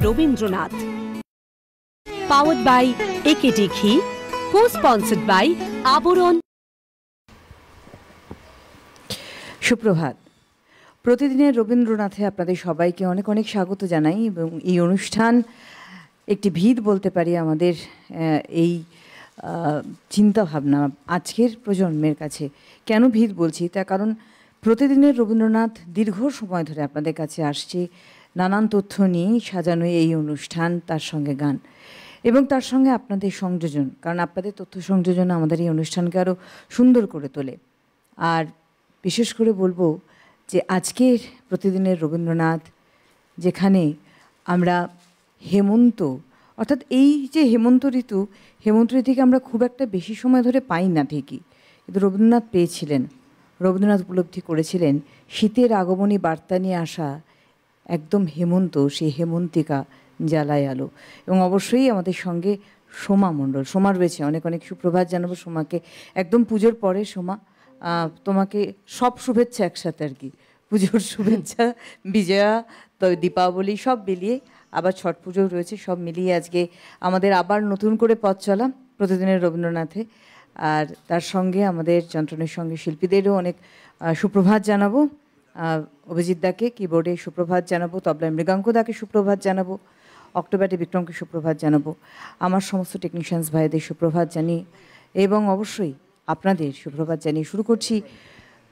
Rabindranath. Powered by AKD ঘি, কো-স্পন্সর্ড by আবরণ। সুপ্রভাত। প্রতিদিনের রবীন্দ্রনাথে আপনাদের সবাইকে অনেক অনেক স্বাগত জানাই এবং এই অনুষ্ঠান একটি ভিত বলতে পারি আমাদের এই চিন্তাভাবনা আজকের প্রজন্মের কাছে। কেন ভিত বলছি তার কারণ প্রতিদিনের রবীন্দ্রনাথ দীর্ঘ সময় ধরে আপনাদের কাছে আসছে নানান তথ্য নিয়ে সাজানো এই অনুষ্ঠান, তার সঙ্গে গান এবং তার সঙ্গে আপনাদের সংযোজন, কারণ আপনাদের তথ্য সংযোজন আমাদের এই অনুষ্ঠানকে আরও সুন্দর করে তোলে। আর বিশেষ করে বলবো যে আজকের প্রতিদিনের রবীন্দ্রনাথ যেখানে আমরা হেমন্ত, অর্থাৎ এই যে হেমন্ত ঋতুকে আমরা খুব একটা বেশি সময় ধরে পাই না ঠিকই, কিন্তু রবীন্দ্রনাথ পেয়েছিলেন। রবীন্দ্রনাথ উপলব্ধি করেছিলেন শীতের আগমনী বার্তা নিয়ে আসা একদম হেমন্ত, সেই হেমন্তিকা জ্বালায় আলো। এবং অবশ্যই আমাদের সঙ্গে সোমা মণ্ডল, সোমা রয়েছে। অনেক অনেক সুপ্রভাত জানাবো সোমাকে, একদম পুজোর পরে। সোমা, তোমাকে সব শুভেচ্ছা একসাথে আর কি, পুজোর শুভেচ্ছা, বিজয়া, তো দীপাবলি সব মিলিয়ে, আবার ছট পুজোও রয়েছে, সব মিলিয়ে আজকে আমাদের আবার নতুন করে পথ চলা প্রতিদিনের রবীন্দ্রনাথে। আর তার সঙ্গে আমাদের যন্ত্রণের সঙ্গে শিল্পীদেরও অনেক সুপ্রভাত জানাবো। অভিজিৎ দাকে কিবোর্ডে সুপ্রভাত জানাবো, তবলায় মৃগাঙ্ক দাকে সুপ্রভাত জানাবো, অক্টোব্যাটে বিক্রমকে সুপ্রভাত জানাবো, আমার সমস্ত টেকনিশিয়ানস ভাইদের সুপ্রভাত জানি এবং অবশ্যই আপনাদের সুপ্রভাত জানিয়ে শুরু করছি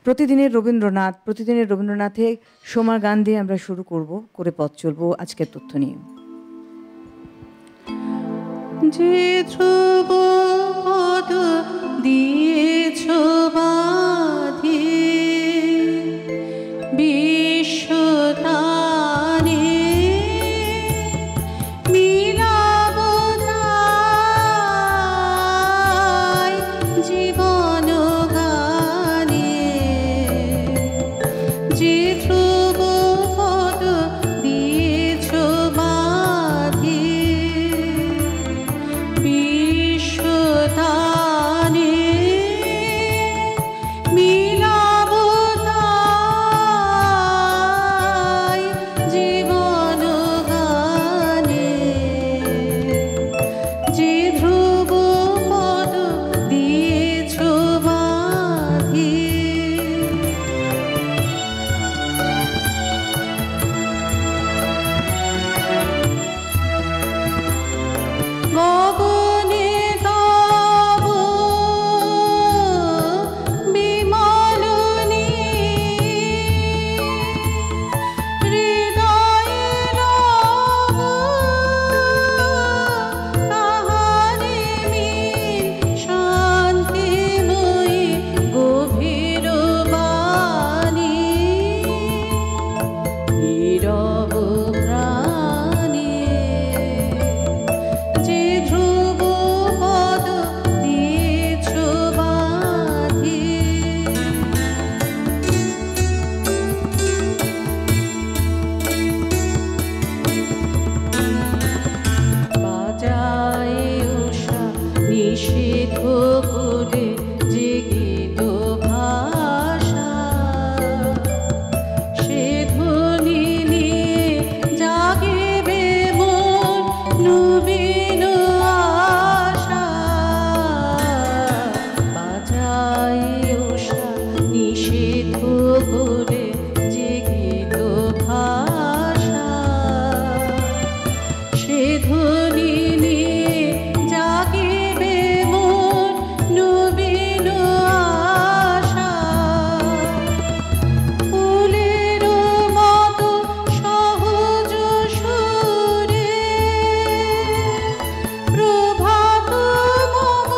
প্রতিদিনের রবীন্দ্রনাথ। প্রতিদিনের রবীন্দ্রনাথে সোমার গান দিয়ে আমরা শুরু করে পথ চলবো আজকের তথ্য নিয়ে। যে ধ্রুব পদ দিয়েছ বাঁধি বিশ্বতানে মিলাব তাই জীবন গানে। যে ধ্রুব পদ দিয়েছ বাঁধি বিশ্বতানে মিলাব তাই জীবন গানে। যে ধ্রুব পদ দিয়েছ বাঁধি গগনে তব বিমল নীল, হৃদয়ে লব তাহারে মিল, শান্তিময়ী গভীর বাণী নীরব প্রাণে। যে ধ্রুব পদ দিয়েছ বাঁধি বাজায় উষা নিষেধ করে যে গীত ভাষা, সে ধ্বনি নিয়ে জাগিবে মন নবীন আশা। বাজায় উষা নিষেধ করে যে গীত ভাষা, সে ধ্বনি নিয়ে জাগিবে মন নবীন আশা। ফুলের মতো সহজ সুরে প্রভাত মম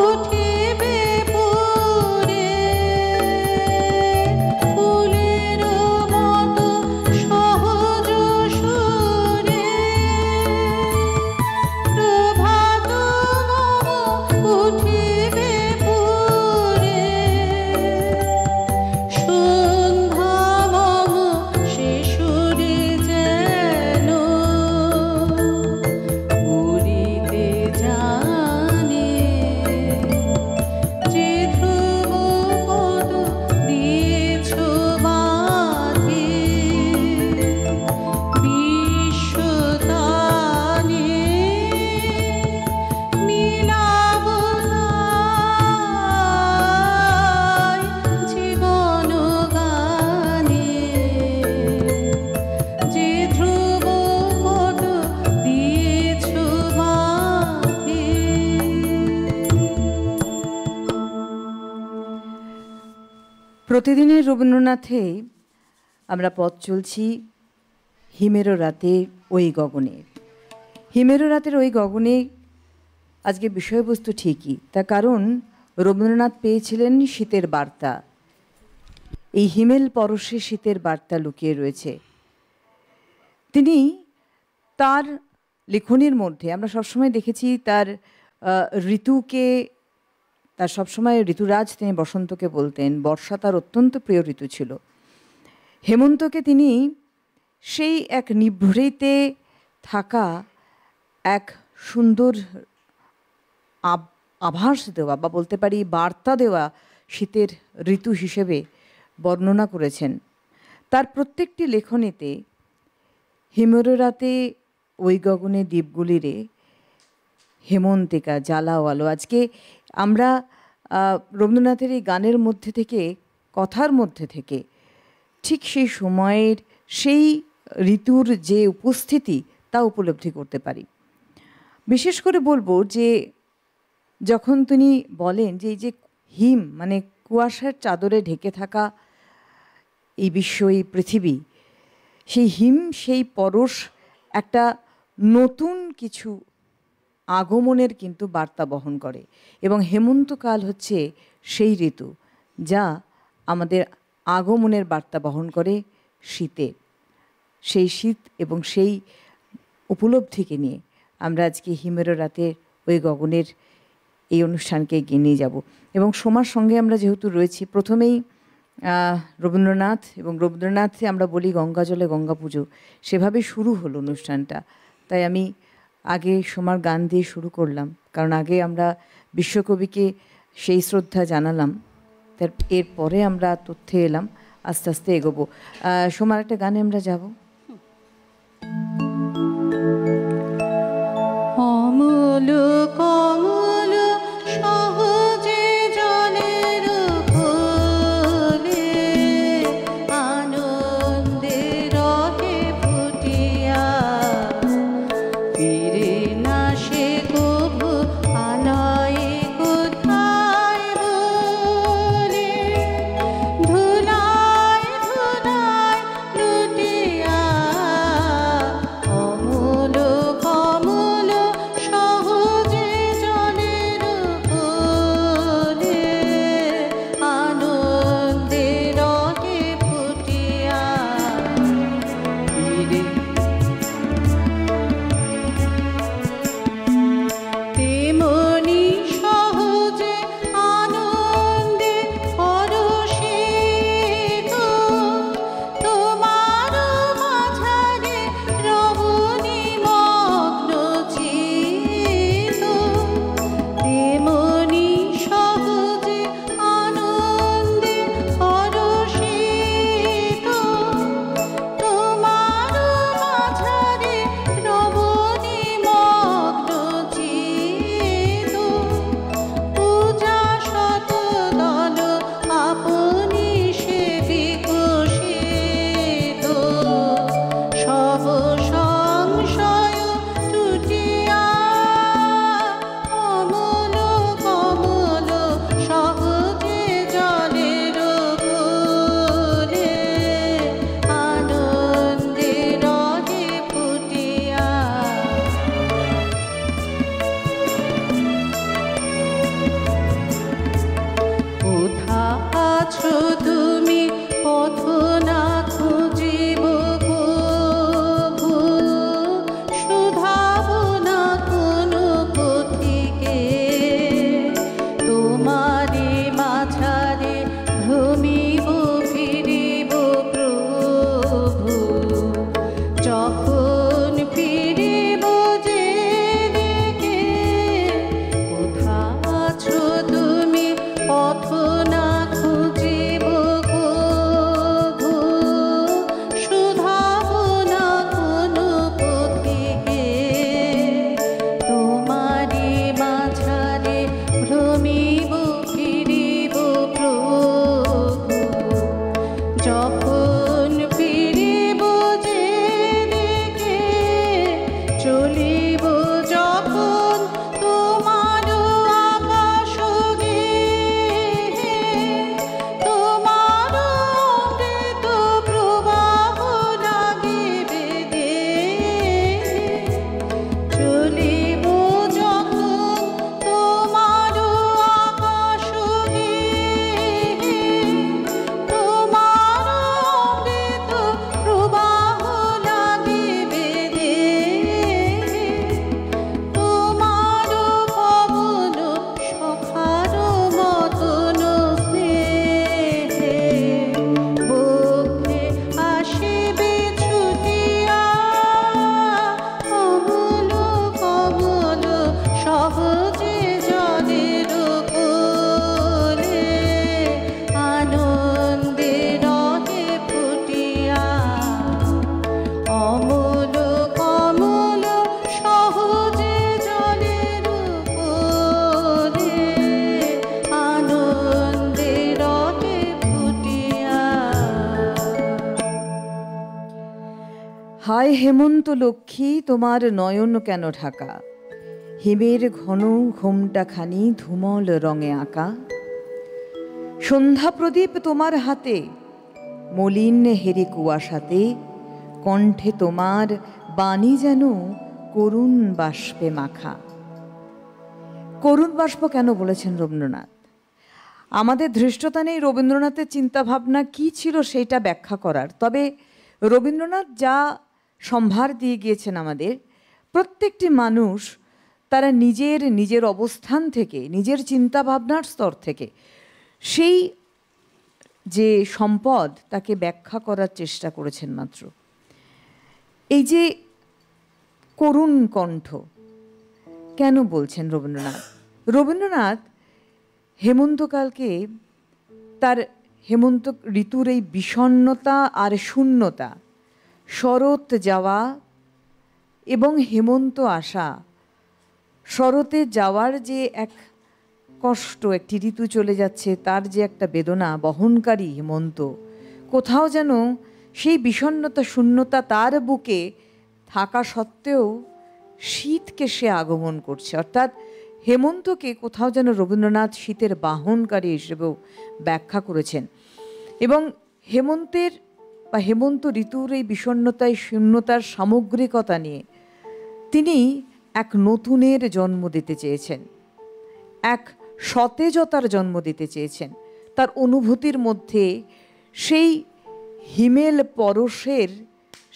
উঠিবে পুরে। ফুলের মতো সহজ সুরে প্রভাত মম উঠিবে পুরে। সন্ধ্যা মম সে সুরে যেন উড়িতে জানে। যে ধ্রুব পদ দিয়েছ বাঁধি বিশ্বতা প্রতিদিনের রবীন্দ্রনাথে আমরা পথ চলছি হিমেরও রাতে ওই গগনে। হিমেরও রাতের ওই গগনে আজকে বিষয়বস্তু ঠিকই, তার কারণ রবীন্দ্রনাথ পেয়েছিলেন শীতের বার্তা। এই হিমেল পরশে শীতের বার্তা লুকিয়ে রয়েছে। তিনি তার লেখনীর মধ্যে আমরা সবসময় দেখেছি তার ঋতুকে, তার সবসময় ঋতুরাজ তিনি বসন্তকে বলতেন, বর্ষা তার অত্যন্ত প্রিয় ঋতু ছিল। হেমন্তকে তিনি সেই এক নিভৃতে থাকা এক সুন্দর আভাস দেওয়া বা বলতে পারি বার্তা দেওয়া শীতের ঋতু হিসেবে বর্ণনা করেছেন। তার প্রত্যেকটি লেখনীতে হিমের রাতে ওই গগনে দ্বীপগুলিরে, হেমন্তিকা, জ্বালাওয়ালো, আজকে আমরা রবীন্দ্রনাথের এই গানের মধ্যে থেকে, কথার মধ্যে থেকে ঠিক সেই সময়ের সেই ঋতুর যে উপস্থিতি তা উপলব্ধি করতে পারি। বিশেষ করে বলবো যে যখন তিনি বলেন যে এই যে হিম মানে কুয়াশার চাদরে ঢেকে থাকা এই বিশ্ব, এই পৃথিবী, সেই হিম, সেই পরশ একটা নতুন কিছু আগমনের কিন্তু বার্তা বহন করে এবং হেমন্তকাল হচ্ছে সেই ঋতু যা আমাদের আগমনের বার্তা বহন করে শীতে। সেই শীত এবং সেই উপলব্ধিকে নিয়ে আমরা আজকে হিমের রাতের ওই গগনের এই অনুষ্ঠানকে এগিয়ে নিয়ে যাব। এবং সোমার সঙ্গে আমরা যেহেতু রয়েছি, প্রথমেই রবীন্দ্রনাথ, এবং রবীন্দ্রনাথে আমরা বলি গঙ্গা জলে গঙ্গা পুজো, সেভাবে শুরু হলো অনুষ্ঠানটা। তাই আমি আগে সোমার গান দিয়ে শুরু করলাম, কারণ আগে আমরা বিশ্বকবিকে সেই শ্রদ্ধা জানালাম, এরপরে আমরা তথ্যে এলাম, আস্তে আস্তে এগোবো। সোমার একটা গানে আমরা যাব। অমল কমল সহজে জলের ফুলে আনন্দে রহে ফুটিয়া, ফিরে না সে কভু আলয়ে কোথায় বলে, ধুলায় ধুলায় লুটিয়া অমল কমল সহজে হায় হেমন্ত লক্ষ্মী তোমার নয়ন কেন ঢাকা, হিমের ঘন ঘোমটা খানি ধুমল রঙে আঁকা। সন্ধ্যা প্রদীপ তোমার হাতে, মলিন হেরি কুয়াশাতে, কণ্ঠে তোমার বাণী যেন করুণ বাষ্পে মাখা। করুণ বাষ্প কেন বলেছেন রবীন্দ্রনাথ? আমাদের ধৃষ্টতা নেই রবীন্দ্রনাথের চিন্তাভাবনা কী ছিল সেইটা ব্যাখ্যা করার। তবে রবীন্দ্রনাথ যা সম্ভার দিয়ে গিয়েছেন আমাদের, প্রত্যেকটি মানুষ তারা নিজের অবস্থান থেকে, নিজের চিন্তাভাবনার স্তর থেকে সেই যে সম্পদ তাকে ব্যাখ্যা করার চেষ্টা করেছেন মাত্র। এই যে করুণ কণ্ঠ কেন বলছেন রবীন্দ্রনাথ? রবীন্দ্রনাথ হেমন্তকালকে, তার হেমন্ত ঋতুর এই বিষণ্ণতা আর শূন্যতা, শরৎ যাওয়া এবং হেমন্ত আসা, শরতে যাওয়ার যে এক কষ্ট, একটি ঋতু চলে যাচ্ছে তার যে একটা বেদনা বহনকারী হেমন্ত, কোথাও যেন সেই বিষণ্ণতা শূন্যতা তার বুকে থাকা সত্ত্বেও শীতকে সে আগমন করছে। অর্থাৎ হেমন্তকে কোথাও যেন রবীন্দ্রনাথ শীতের বাহনকারী হিসেবেও ব্যাখ্যা করেছেন। এবং হেমন্তের বা হেমন্ত ঋতুর এই বিষণ্ণতায় শূন্যতার সামগ্রিকতা নিয়ে তিনি এক নতুনের জন্ম দিতে চেয়েছেন, এক সতেজতার জন্ম দিতে চেয়েছেন। তার অনুভূতির মধ্যে সেই হিমেল পরশের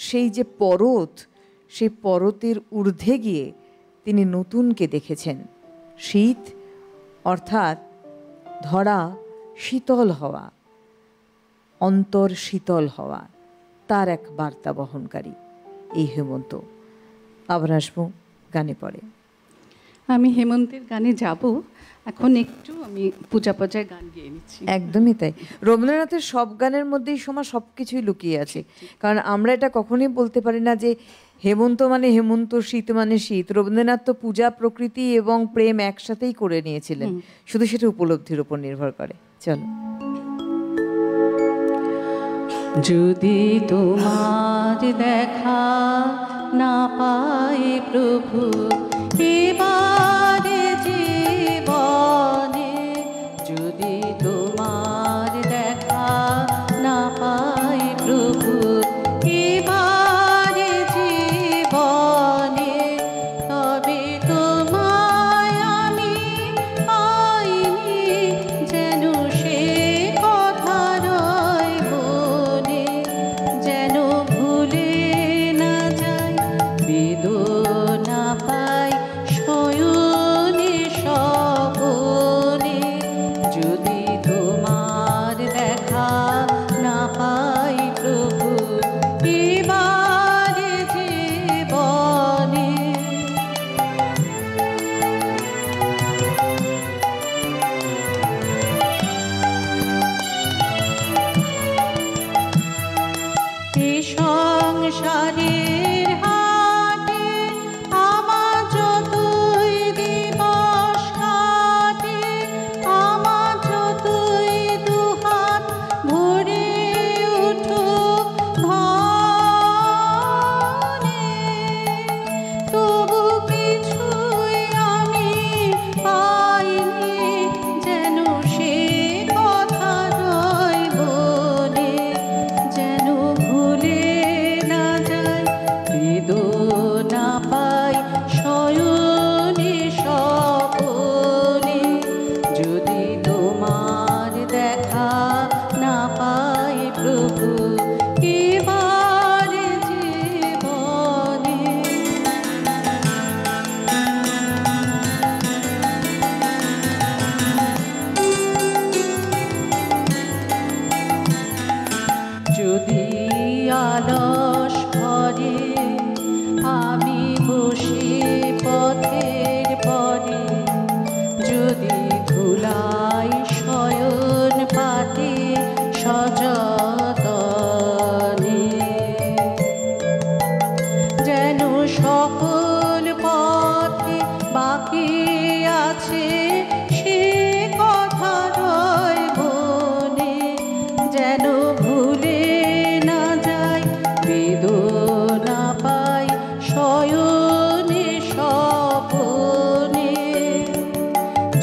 সেই যে পরত, সেই পরতের ঊর্ধ্বে গিয়ে তিনি নতুনকে দেখেছেন। শীত অর্থাৎ ধরা শীতল হওয়া, অন্তর শীতল হওয়া, তার এক বার্তা বহনকারী এই হেমন্ত। আবার আসবো গানে পড়ে। আমি হেমন্তের গানে যাব এখন, একটু আমি পূজা পূজায় গান গেয়ে নিচ্ছি। একদমই তাই। রবীন্দ্রনাথের সব গানের মধ্যেই সময় সব কিছুই লুকিয়ে আছে। কারণ আমরা এটা কখনোই বলতে পারি না যে হেমন্ত মানে হেমন্ত, শীত মানে শীত। রবীন্দ্রনাথ তো পূজা, প্রকৃতি এবং প্রেম একসাথেই করে নিয়েছিলেন, শুধু সেটা উপলব্ধির উপর নির্ভর করে। চলো। যদি তোমার দেখা না পাই প্রভু এবারে জীবনে, যদি তোমার দেখা না পাই প্রভু এবারে জীবনে, তবে তোমায় আমি পাইনি যেন সে কথা রয় মনে, যেন ভুলে না যাই বেদনা পাই স্বয়ং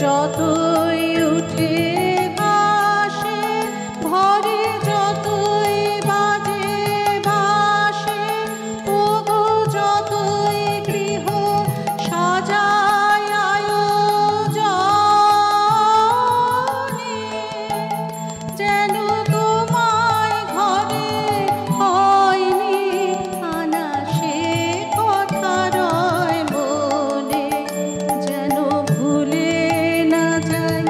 যতই উঠে ভাসে ভরে যতই বাজে বাসে ওগো যতই গৃহ সাজায় আয়োজনে যেন তোমায় ঘরে হয়নি আনা সে কথা রয় মনে যেন ভুলে না যাই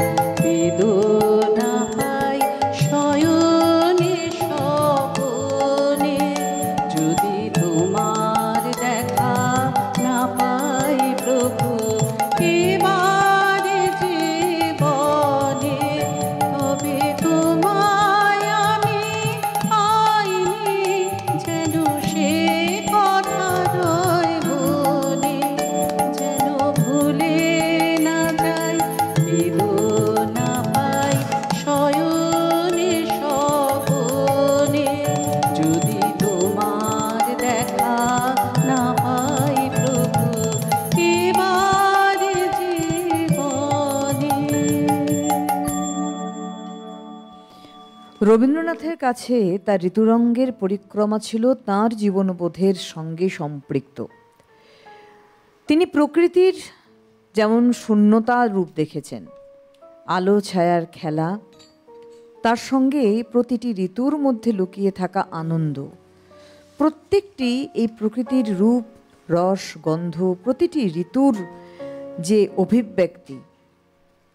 বেদনা পাই শয়নে স্বপনে যদি তোমার দেখা না পাই প্রভু এবারে জীবনে তবে তোমায় আমি পাইনি যেন সে কথা রয় মনে যেন ভুলে না যাই বেদনা পাই শয়নে স্বপনে যদি তোমার দেখা না পাই প্রভু এবারে জীবনে। রবীন্দ্রনাথের কাছে তার ঋতুরঙ্গের পরিক্রমা ছিল তাঁর জীবনবোধের সঙ্গে সম্পৃক্ত। তিনি প্রকৃতির যেমন শূন্যতা রূপ দেখেছেন, আলো ছায়ার খেলা, তার সঙ্গে প্রতিটি ঋতুর মধ্যে লুকিয়ে থাকা আনন্দ। প্রত্যেকটি এই প্রকৃতির রূপ, রস, গন্ধ, প্রতিটি ঋতুর যে অভিব্যক্তি,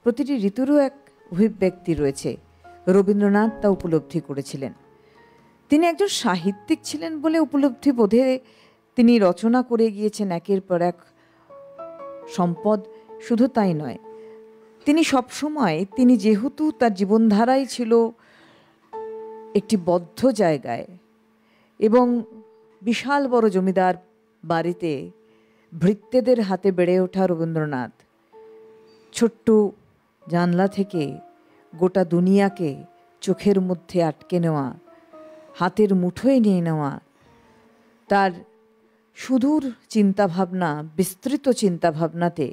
প্রতিটি ঋতুরও এক অভিব্যক্তি রয়েছে। রবীন্দ্রনাথ তা উপলব্ধি করেছিলেন। তিনি একজন সাহিত্যিক ছিলেন বলে উপলব্ধি বোধে তিনি রচনা করে গিয়েছেন একের পর এক সম্পদ। শুধু তাই নয়, তিনি সবসময়, তিনি যেহেতু তার জীবনধারাই ছিল একটি বদ্ধ জায়গায় এবং বিশাল বড় জমিদার বাড়িতে ভৃত্যেদের হাতে বেড়ে ওঠা রবীন্দ্রনাথ ছোট্ট জানলা থেকে গোটা দুনিয়াকে চোখের মধ্যে আটকে নেওয়া, হাতের মুঠোয় নিয়ে নেওয়া, তার সুদূর চিন্তাভাবনা, বিস্তৃত চিন্তাভাবনাতে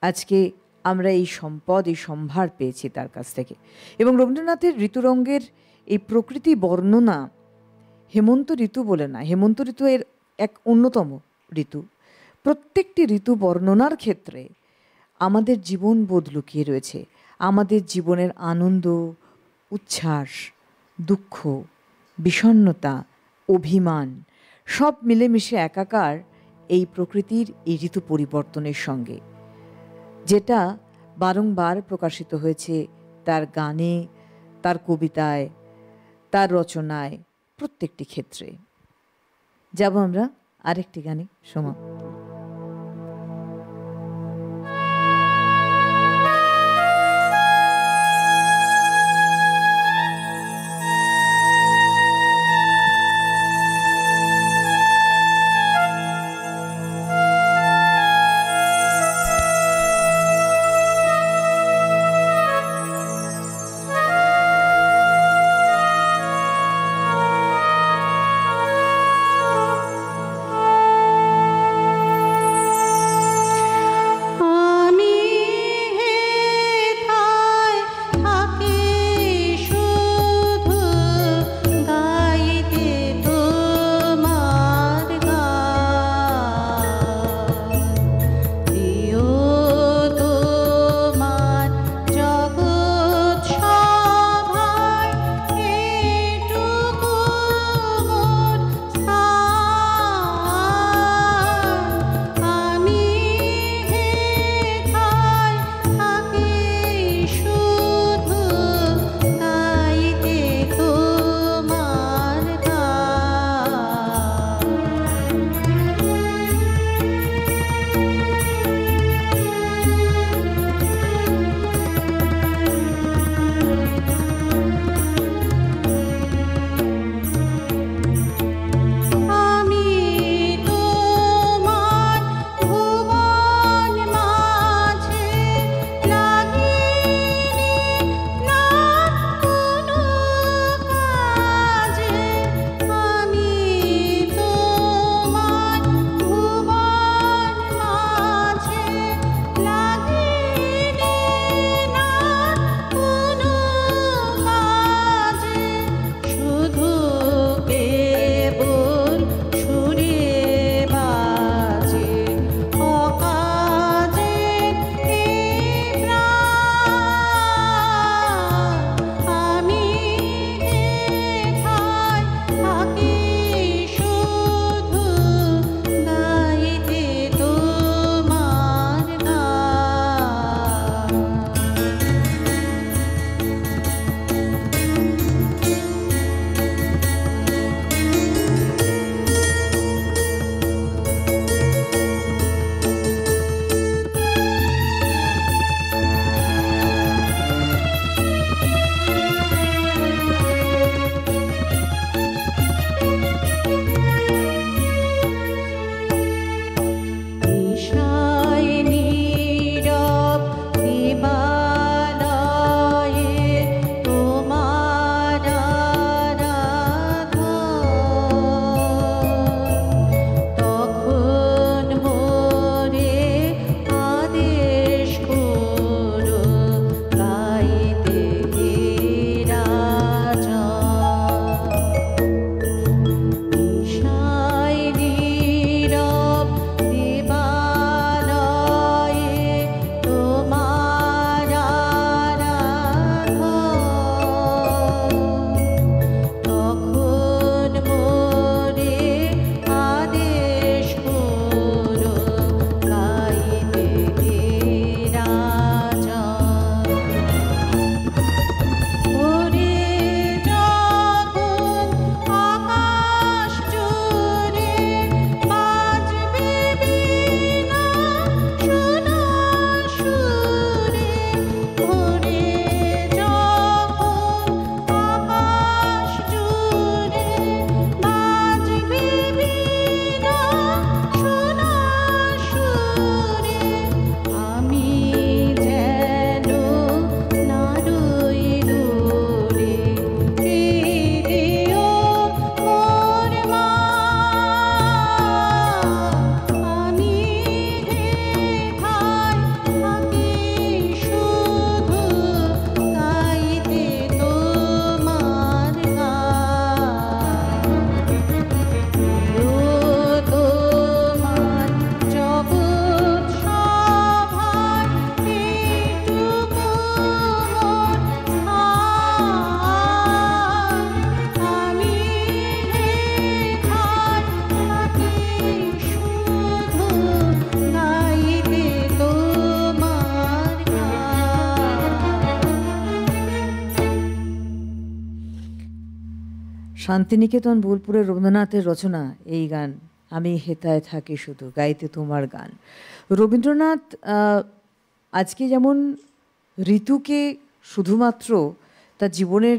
আজকে আমরা এই সম্পদ, এই সম্ভার পেয়েছি তার কাছ থেকে। এবং রবীন্দ্রনাথের ঋতুরঙ্গের এই প্রকৃতি বর্ণনা হেমন্ত ঋতু বলে না, হেমন্ত ঋতু এর এক অন্যতম ঋতু। প্রত্যেকটি ঋতু বর্ণনার ক্ষেত্রে আমাদের জীবনবোধ লুকিয়ে রয়েছে, আমাদের জীবনের আনন্দ, উচ্ছ্বাস, দুঃখ, বিষণ্ণতা, অভিমান সব মিলেমিশে একাকার এই প্রকৃতির এই ঋতু পরিবর্তনের সঙ্গে, যেটা বারংবার প্রকাশিত হয়েছে তার গানে, তার কবিতায়, তার রচনায়, প্রত্যেকটি ক্ষেত্রে। যাব আমরা আরেকটি গানে, সোমা। শান্তিনিকেতন বোলপুরের রবীন্দ্রনাথের রচনা এই গান, আমি হেতায় থাকি শুধু গাইতে তোমার গান। রবীন্দ্রনাথ আজকে যেমন ঋতুকে শুধুমাত্র তার জীবনের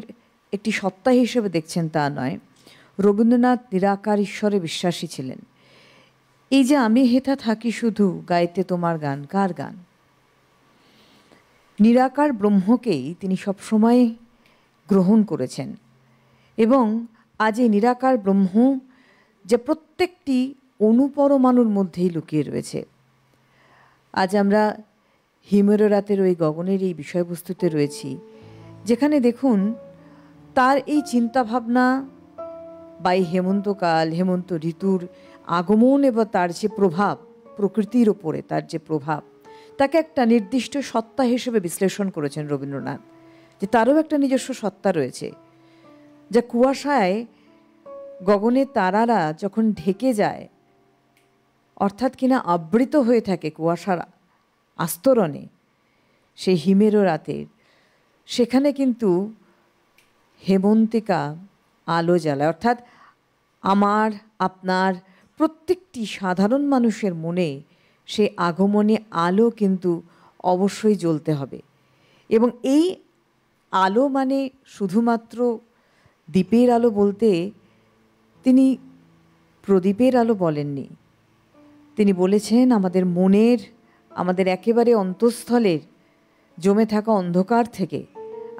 একটি সত্তা হিসেবে দেখছেন তা নয়, রবীন্দ্রনাথ নিরাকার ঈশ্বরে বিশ্বাসী ছিলেন। এই যে আমি হেথা থাকি শুধু গাইতে তোমার গান, কার গান? নিরাকার ব্রহ্মকেই তিনি সবসময় গ্রহণ করেছেন এবং আজ এই নিরাকার ব্রহ্ম যে প্রত্যেকটি অণুপরমাণুর মধ্যেই লুকিয়ে রয়েছে। আজ আমরা হিমের রাতের ওই গগনের এই বিষয়বস্তুতে রয়েছি, যেখানে দেখুন তার এই চিন্তাভাবনা বা এই হেমন্তকাল, হেমন্ত ঋতুর আগমন এবং তার যে প্রভাব প্রকৃতির ওপরে, তার যে প্রভাব, তাকে একটা নির্দিষ্ট সত্তা হিসেবে বিশ্লেষণ করেছেন রবীন্দ্রনাথ, যে তারও একটা নিজস্ব সত্তা রয়েছে, যা কুয়াশায় গগনের তারারা যখন ঢেকে যায়, অর্থাৎ কিনা আবৃত হয়ে থাকে কুয়াশার আস্তরণে, সেই হিমেরও রাতের সেখানে কিন্তু হেমন্তিকা আলো জ্বালায়। অর্থাৎ আমার আপনার প্রত্যেকটি সাধারণ মানুষের মনে সে আগমনে আলো কিন্তু অবশ্যই জ্বলতে হবে। এবং এই আলো মানে শুধুমাত্র দ্বীপের আলো বলতে তিনি প্রদীপের আলো বলেননি, তিনি বলেছেন আমাদের মনের, আমাদের একেবারে অন্তঃস্থলের জমে থাকা অন্ধকার থেকে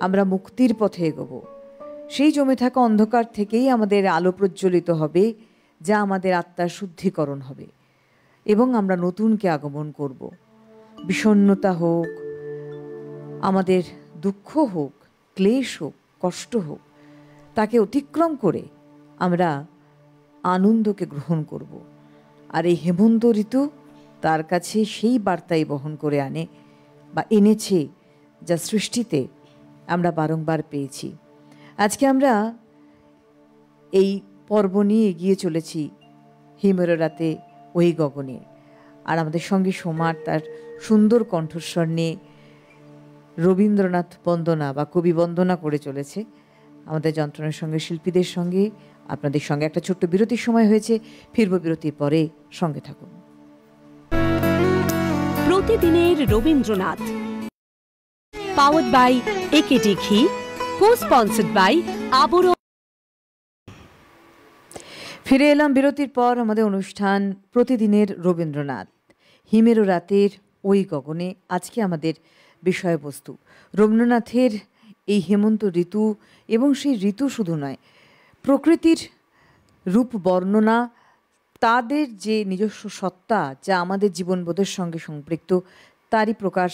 আমরা মুক্তির পথে এগোবো। সেই জমে থাকা অন্ধকার থেকেই আমাদের আলো প্রজ্বলিত হবে, যা আমাদের আত্মার শুদ্ধিকরণ হবে এবং আমরা নতুনকে আগমন করব। বিষণ্ণতা হোক, আমাদের দুঃখ হোক, ক্লেশ হোক, কষ্ট হোক, তাকে অতিক্রম করে আমরা আনন্দকে গ্রহণ করব। আর এই হেমন্ত ঋতু তার কাছে সেই বার্তাই বহন করে আনে বা এনেছে, যা সৃষ্টিতে আমরা বারংবার পেয়েছি। আজকে আমরা এই পর্ব নিয়ে এগিয়ে চলেছি হিমের রাতে ওই গগনে, আর আমাদের সঙ্গে সোমার তার সুন্দর কণ্ঠস্বর নিয়ে রবীন্দ্রনাথ বন্দনা বা কবি বন্দনা করে চলেছে। আমাদের যন্ত্রণার সঙ্গে শিল্পীদের সঙ্গে আপনাদের সঙ্গে একটা ছোট্ট বিরতির সময় হয়েছে, ফিরব বিরতির পরে, সঙ্গে থাকুন। প্রতিদিনের রবীন্দ্রনাথ, পাওয়ার্ড বাই একেডি ঘি, কো-স্পন্সর্ড বাই আবরণ। ফিরে এলাম বিরতির পর। আমাদের অনুষ্ঠান প্রতিদিনের রবীন্দ্রনাথ, হিমের রাতের ওই গগনে। আজকে আমাদের বিষয়বস্তু রবীন্দ্রনাথের এই হেমন্ত ঋতু, এবং সেই ঋতু শুধু নয়, প্রকৃতির রূপ বর্ণনা, তাদের যে নিজস্ব সত্তা যা আমাদের জীবনবোধের সঙ্গে সম্পৃক্ত, তারই প্রকাশ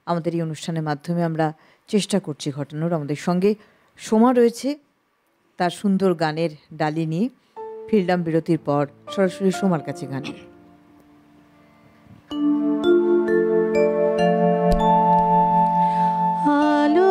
আমাদের এই অনুষ্ঠানের মাধ্যমে আমরা চেষ্টা করছি ঘটানোর। আমাদের সঙ্গে সোমা রয়েছে তার সুন্দর গানের ডালি নিয়ে। ফিরলাম বিরতির পর, সরাসরি সোমার কাছে গান। আলো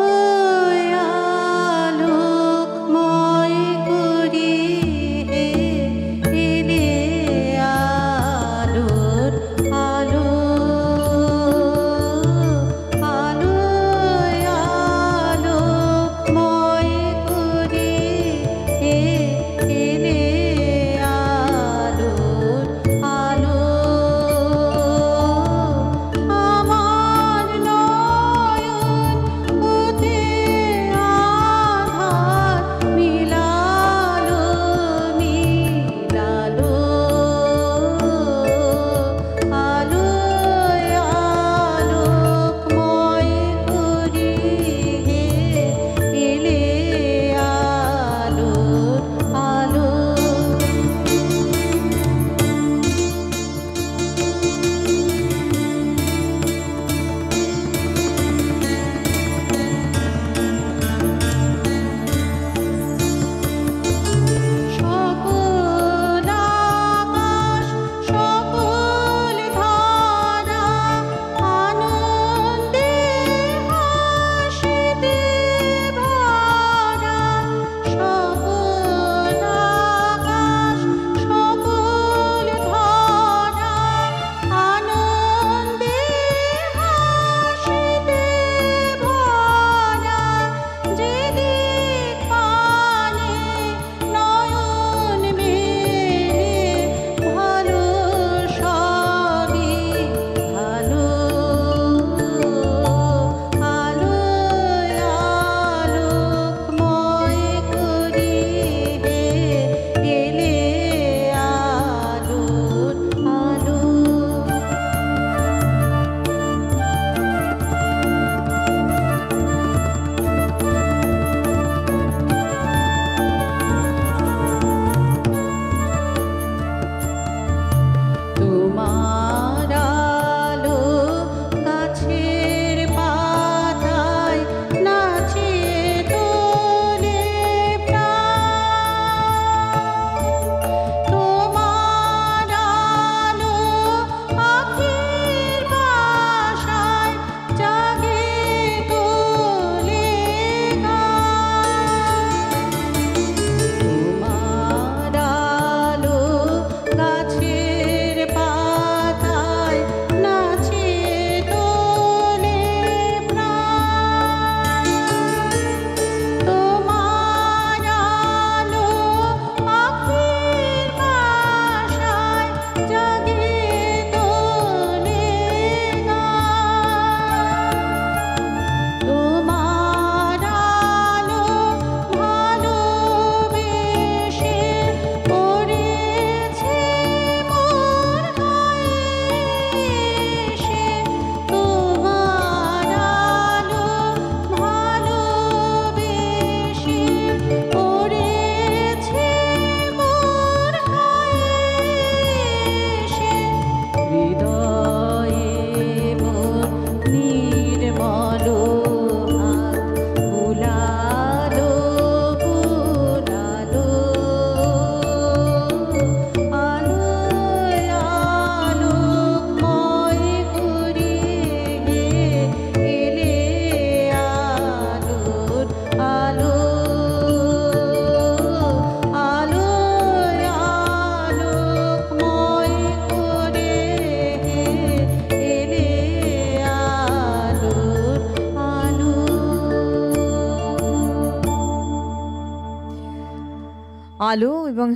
আলো এবং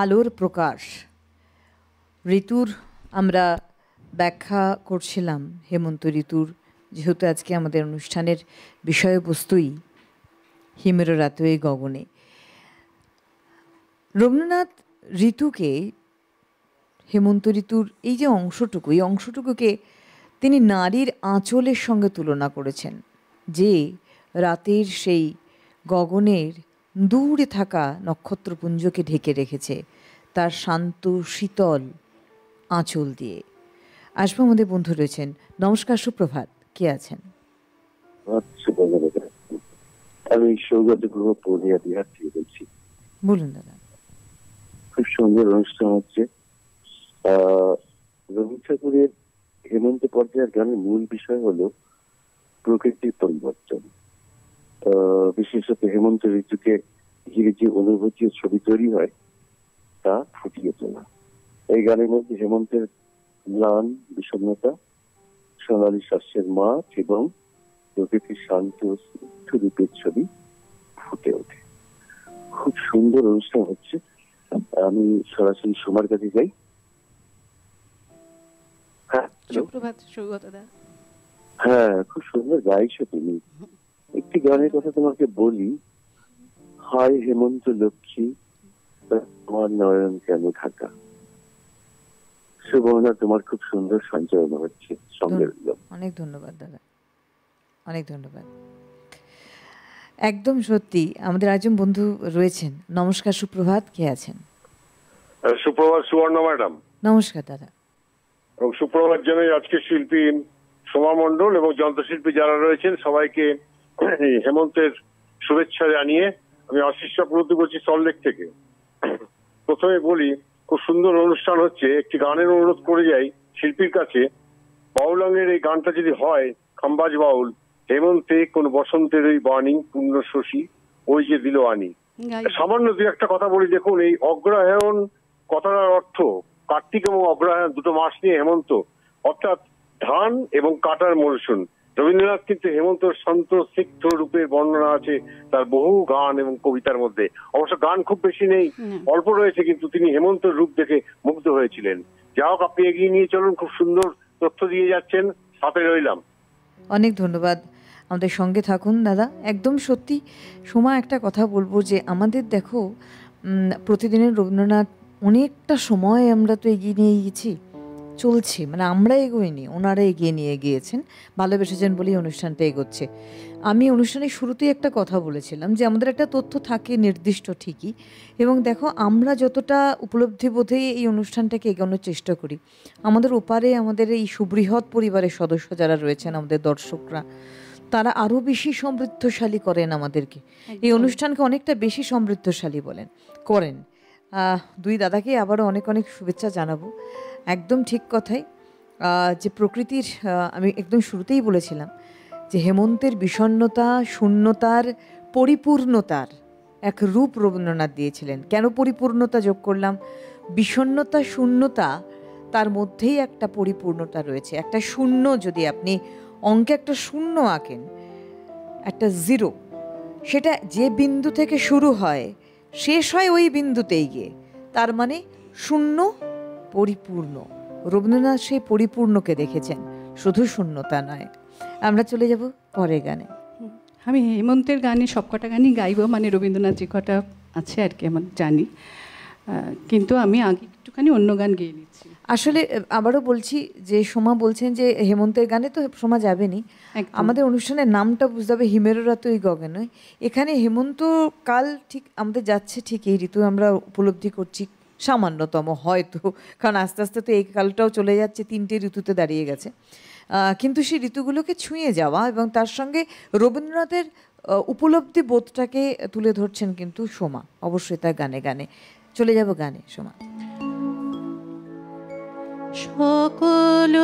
আলোর প্রকাশ ঋতুর আমরা ব্যাখ্যা করছিলাম। হেমন্ত ঋতুর, যেহেতু আজকে আমাদের অনুষ্ঠানের বিষয়বস্তুই হিমের রাতে এই গগনে, রবীন্দ্রনাথ ঋতুকে, হেমন্ত ঋতুর এই যে অংশটুকু, এই অংশটুকুকে তিনি নারীর আঁচলের সঙ্গে তুলনা করেছেন, যে রাতের সেই গগনের দূরে থাকা নক্ষত্রপুঞ্জকে ঢেকে রেখেছে তার শান্ত শীতল আঁচল দিয়ে। আসবো, আমাদের বন্ধু রয়েছেন। নমস্কার, সুপ্রভাত, কে আছেন? আমি সৌগত গ্রহ পূর্ণিয়া বিহার থেকে বলছি। বলুন দাদা। খুব সুন্দর অনুষ্ঠান হচ্ছে। রবি ঠাকুরের হেমন্ত পর্যায়ের গানের মূল বিষয় হলো প্রকৃতির পরিবর্তন, বিশেষত হেমন্ত ঋতুকে ঘিরে যে অনুভূতি ও ছবি তৈরি হয় তা ফুটিয়ে তোলা। এই গানের মধ্যে হেমন্তের ম্লান বিষণ্ণতা, সোনালী শস্যের মাঠ এবং প্রকৃতির শান্ত রূপের ছবি ফুটে ওঠে। খুব সুন্দর অনুষ্ঠান হচ্ছে। আমি সরাসরি সোমার কাছে যাই। হ্যাঁ, খুব সুন্দর গাইছো তুমি। একটি গানের কথা তোমাকে বলি। হায় হেমন্ত লক্ষ্মী, তোমার নয়ন কেন ঢাকা। সুবর্ণা, তোমার খুব সুন্দর সঞ্চালন হচ্ছে। সঙ্গে অনেক ধন্যবাদ দাদা, অনেক ধন্যবাদ। একদম সত্যি, আমাদের একজন বন্ধু রয়েছেন। নমস্কার, সুপ্রভাত, কে আছেন? সুপ্রভাত সুবর্ণা ম্যাডাম। নমস্কার দাদা। এবং সুপ্রভাত জানাই আজকে শিল্পী সোমা মণ্ডল এবং যন্ত্রশিল্পী যারা রয়েছেন সবাইকে হেমন্তের শুভেচ্ছা জানিয়ে আমি আশিস চক্রবর্তী বলছি সল্টলেক থেকে। প্রথমে বলি, খুব সুন্দর অনুষ্ঠান হচ্ছে। একটি গানের অনুরোধ করে যাই শিল্পীর কাছে। বাউলাঙ্গের এই গানটা যদি হয়, খাম্বাজ বাউল, হেমন্তে কোন বসন্তের ওই বাণী পূর্ণ শশী ওই যে দিল আনি। সামান্য দু একটা কথা বলি। দেখুন, এই অগ্রহায়ণ কথাটার অর্থ কার্তিক এবং অগ্রহায়ণ দুটো মাস নিয়ে হেমন্ত, অর্থাৎ ধান এবং কাটার মরশুম। রবীন্দ্রনাথ কিন্তু হেমন্তর শান্ত সিক্ত রূপের বর্ণনা আছে তার বহু গান এবং কবিতার মধ্যে। অবশ্য গান খুব বেশি নেই, অল্প রয়েছে, কিন্তু তিনি হেমন্তর রূপ দেখে মুগ্ধ হয়েছিলেন। যা হোক, আপনি এগিয়ে নিয়ে চলুন, খুব সুন্দর তথ্য দিয়ে যাচ্ছেন, সাথে রইলাম। অনেক ধন্যবাদ, আমাদের সঙ্গে থাকুন দাদা। একদম সত্যি সোমা, একটা কথা বলবো যে আমাদের দেখো প্রতিদিনের রবীন্দ্রনাথ অনেকটা সময় আমরা তো এগিয়ে নিয়ে গেছি, চলছে, মানে আমরা এগোইনি, ওনারা এগিয়ে নিয়ে গিয়েছেন, ভালোবেসেছেন বলেই অনুষ্ঠানটা এগোচ্ছে। আমি অনুষ্ঠানের শুরুতেই একটা কথা বলেছিলাম যে আমাদের একটা তথ্য থাকে নির্দিষ্ট ঠিকই, এবং দেখো আমরা যতটা উপলব্ধি বোধে এই অনুষ্ঠানটাকে এগোনোর চেষ্টা করি, আমাদের ওপারে আমাদের এই সুবৃহৎ পরিবারের সদস্য যারা রয়েছেন, আমাদের দর্শকরা, তারা আরও বেশি সমৃদ্ধশালী করেন আমাদেরকে, এই অনুষ্ঠানকে অনেকটা বেশি সমৃদ্ধশালী করেন। দুই দাদাকে আবারও অনেক অনেক শুভেচ্ছা জানাবো। একদম ঠিক কথাই, যে প্রকৃতির, আমি একদম শুরুতেই বলেছিলাম যে হেমন্তের বিষণ্ণতা, শূন্যতার, পরিপূর্ণতার এক রূপ রবীন্দ্রনাথ দিয়েছিলেন। কেন পরিপূর্ণতা যোগ করলাম? বিষণ্ণতা, শূন্যতা, তার মধ্যেই একটা পরিপূর্ণতা রয়েছে। একটা শূন্য, যদি আপনি অঙ্কে একটা শূন্য আঁকেন, একটা জিরো, সেটা যে বিন্দু থেকে শুরু হয় শেষ হয় ওই বিন্দুতেই গিয়ে, তার মানে শূন্য পরিপূর্ণ। রবীন্দ্রনাথ সেই পরিপূর্ণকে দেখেছেন, শুধু শূন্যতা নয়। আমরা চলে যাব পরের গানে। আমি হেমন্তের গানে সবকটা গানই গাইব, মানে রবীন্দ্রনাথ যে কটা আছে আর কি আমার জানি, কিন্তু আমি আগে একটুখানি অন্য গান গেয়ে নিচ্ছি। আসলে আবারও বলছি যে সোমা বলছেন যে হেমন্তের গানে তো সোমা যাবেনি, আমাদের অনুষ্ঠানের নামটা বুঝতে হবে হিমের রাতে ওই গগনে। এখানে হেমন্ত কাল ঠিক আমাদের যাচ্ছে, ঠিক এই ঋতু আমরা উপলব্ধি করছি সামান্যতম হয়তো, কারণ আস্তে আস্তে তো এই কালটাও চলে যাচ্ছে, 3টে ঋতুতে দাঁড়িয়ে গেছে, কিন্তু সেই ঋতুগুলোকে ছুঁয়ে যাওয়া এবং তার সঙ্গে রবীন্দ্রনাথের উপলব্ধি বোধটাকে তুলে ধরছেন কিন্তু সোমা, অবশ্যই তার গানে গানে। চলে যাব গানে, সোমা। সকল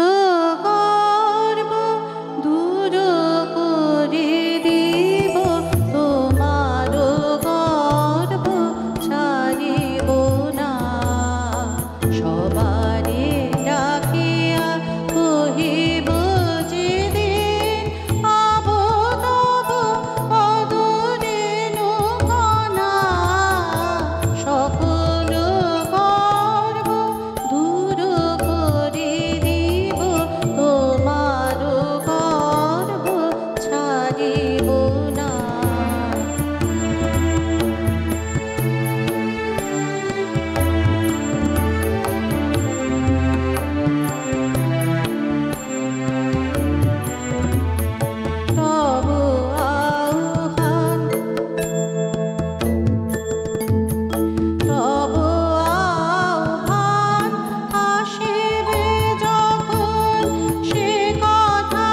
গর্ব দূর করে দিব, তোমার গর্ব ছাড়িব না। সবারে ডাকিয়া কহিব যেদিন, আব তব অদরে নূতনা। সকল ছাড়িব না। তবু আহ্বান, তবু আহ্বান আসিবে যখন, সে কথা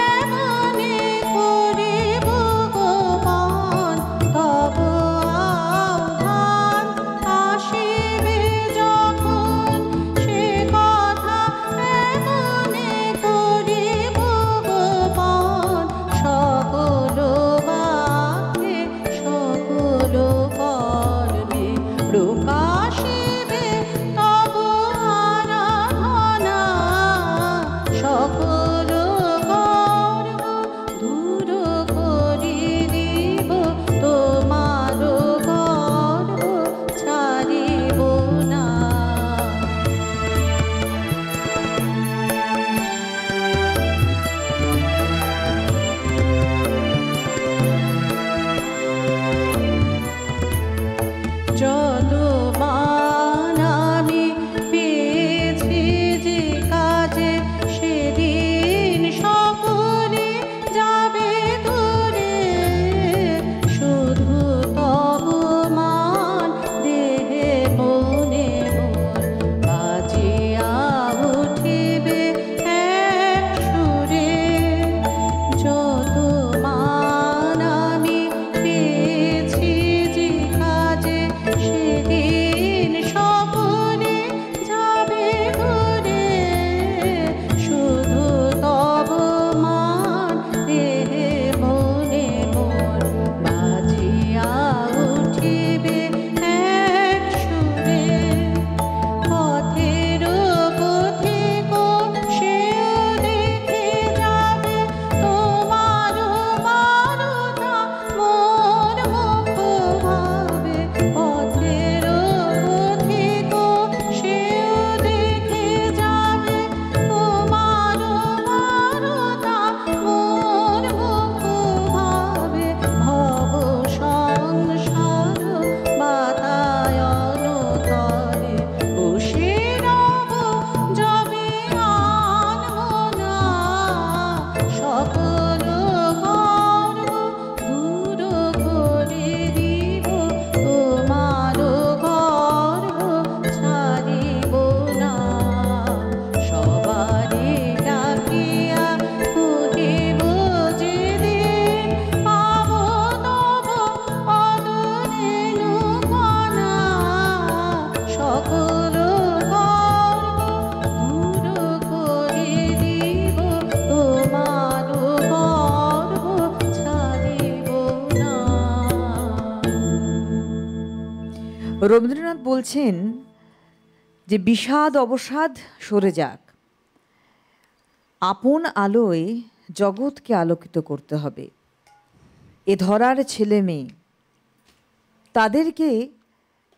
এমনি করিব গোপন। তবু আহ্বান আসিবে যখন, সে কথা এমনি করিব গোপন। সকল বাক্যে সকল কর্মে প্রকাশিবে তব আরাধনা। সকল গর্ব দূর করি দিব, তোমার গর্ব ছাড়িব না। যত মান আমি পেয়েছি যে কাজে, সেদিন সকলে যাবে দূরে। শুধু তব মান দেহে মনে মোর বাজিয়া উঠিবে এক সুরে। যত মান আমি পেয়েছি যে কাজে, সেদিন সকলে যাবে ঘুরে। শুধু তব মান দেহে মনে মোর বাজিয়া উঠিবে এক সুরে। পথের পথিক সেও দেখে যাবে তোমার বারতা মোর মুখ ভাবে। পথের পথিক সেও দেখে যাবে তোমার বারতা মোর মুখ ভাবে। ভব সংসার বাতায়ন তলে বসে রব যবে আনব না। সকল গর্ব দূর করে দিব, তোমার গর্ব ছাড়িব না। সবারে ডাকিয়া কহিব যেদিন, পাব তব অদরেণুকণা। সকল গর্ব দূর করে দিব, তোমার গর্ব ছাড়িব না। রবীন্দ্রনাথ বলছেন যে বিষাদ অবসাদ সরে যাক, আপন আলোয় জগৎকে আলোকিত করতে হবে। এ ধরার ছেলে মেয়ে তাদেরকে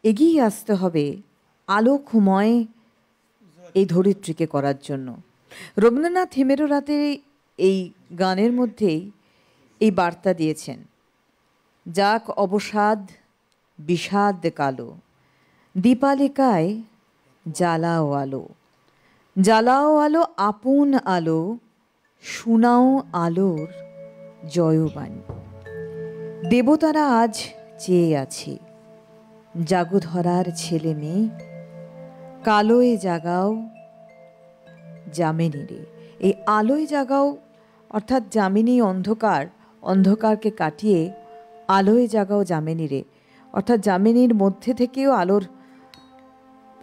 এগিয়ে আসতে হবে আলোকময় এই ধরিত্রীকে করার জন্য। রবীন্দ্রনাথ হিমেরু রাতে এই গানের মধ্যেই এই বার্তা দিয়েছেন, যাক অবসাদ বিষাদ কালো, দীপালিকায় জ্বালাও আলো। জ্বালাও আলো আপন আলো, শোনাও আলোর জয়বাণী। দেবতারা আজ চেয়ে আছে, জাগো ধরার ছেলে মেয়ে, কালোয় জাগাও যামিনীরে। এই আলোয় জাগাও অর্থাৎ যামিনী অন্ধকার, অন্ধকারকে কাটিয়ে আলোয় জাগাও যামিনীরে, অর্থাৎ যামিনীর মধ্যে থেকেও আলোর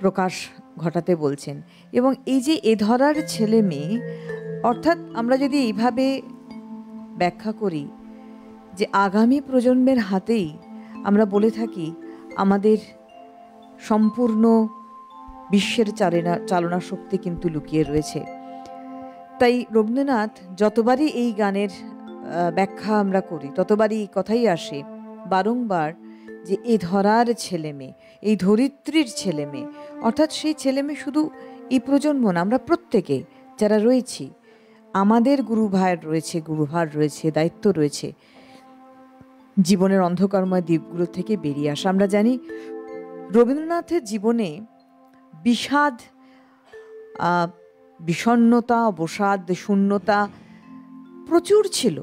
প্রকাশ ঘটাতে বলছেন। এবং এই যে এ ধরার ছেলে মেয়ে, অর্থাৎ আমরা যদি এইভাবে ব্যাখ্যা করি যে আগামী প্রজন্মের হাতেই আমরা বলে থাকি আমাদের সম্পূর্ণ বিশ্বের চালনা শক্তি কিন্তু লুকিয়ে রয়েছে। তাই রবীন্দ্রনাথ যতবারই এই গানের ব্যাখ্যা আমরা করি ততবারই এই কথাই আসে বারংবার যে এ ধরার ছেলে মেয়ে, এই ধরিত্রীর ছেলে মেয়ে, অর্থাৎ সেই ছেলে মেয়ে শুধু এই প্রজন্ম না, আমরা প্রত্যেকে যারা রয়েছি আমাদের গুরুভার রয়েছে, দায়িত্ব রয়েছে জীবনের অন্ধকারময় দ্বীপগুলো থেকে বেরিয়ে আসা। আমরা জানি রবীন্দ্রনাথের জীবনে বিষাদ, বিষণ্ণতা, অবসাদ, শূন্যতা প্রচুর ছিল।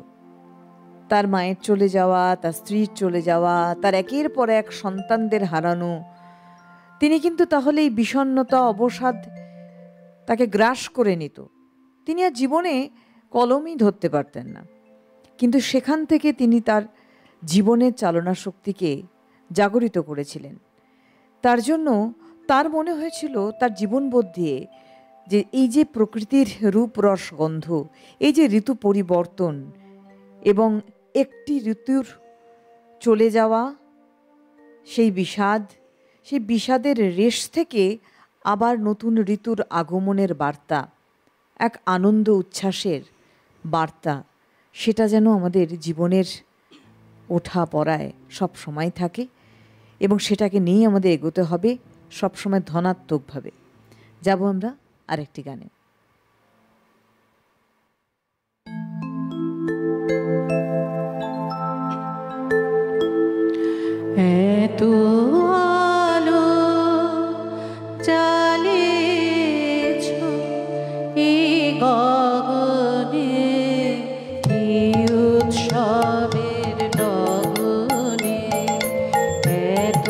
তার মায়ের চলে যাওয়া, তার স্ত্রীর চলে যাওয়া, তার একের পর এক সন্তানদের হারানো, তিনি কিন্তু তাহলে এই বিষণ্ণতা, অবসাদ তাকে গ্রাস করে নিত। তিনি আর জীবনে কলমই ধরতে পারতেন না। কিন্তু সেখান থেকে তিনি তার জীবনের চালনা শক্তিকে জাগরিত করেছিলেন। তার জন্য তার মনে হয়েছিল তার জীবনবোধ দিয়ে যে এই যে প্রকৃতির রূপ রস গন্ধ, এই যে ঋতু পরিবর্তন এবং একটি ঋতুর চলে যাওয়া, সেই বিষাদের রেশ থেকে আবার নতুন ঋতুর আগমনের বার্তা, এক আনন্দ উচ্ছ্বাসের বার্তা, সেটা যেন আমাদের জীবনের ওঠা পড়ায় সব সময় থাকে এবং সেটাকে নিয়ে আমাদের এগোতে হবে সবসময় ধনাত্মকভাবে। যাব আমরা আরেকটি গানে। এত আলো জ্বালিয়েছ এই গগনে, এই উৎসবের লগনে। এত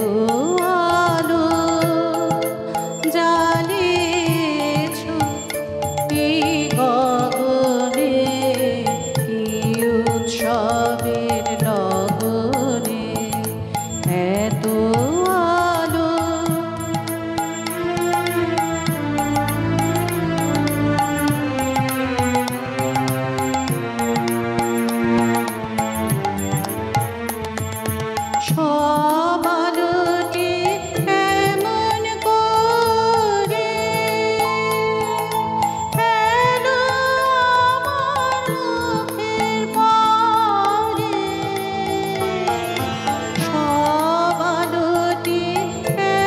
আলো জ্বালিয়েছ এই গগনে, এই উৎসবের লগনে। এত আলো সব আলোটি এমন করে এলো আমার মুখের পরে। সব আলোটি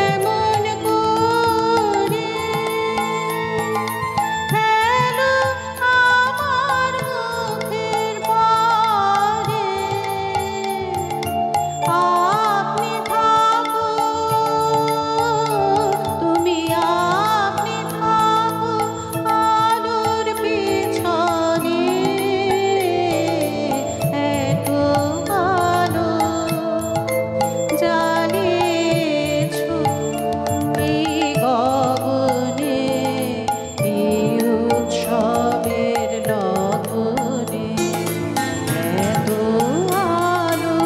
এমন করে এলো আমার মুখের পরে। আপনি থাকো, তুমি আপনি থাকো আলোর পিছনে। এত আলো জ্বালিয়েছ এই গগনে, এই উৎসবের লগনে। এত আলো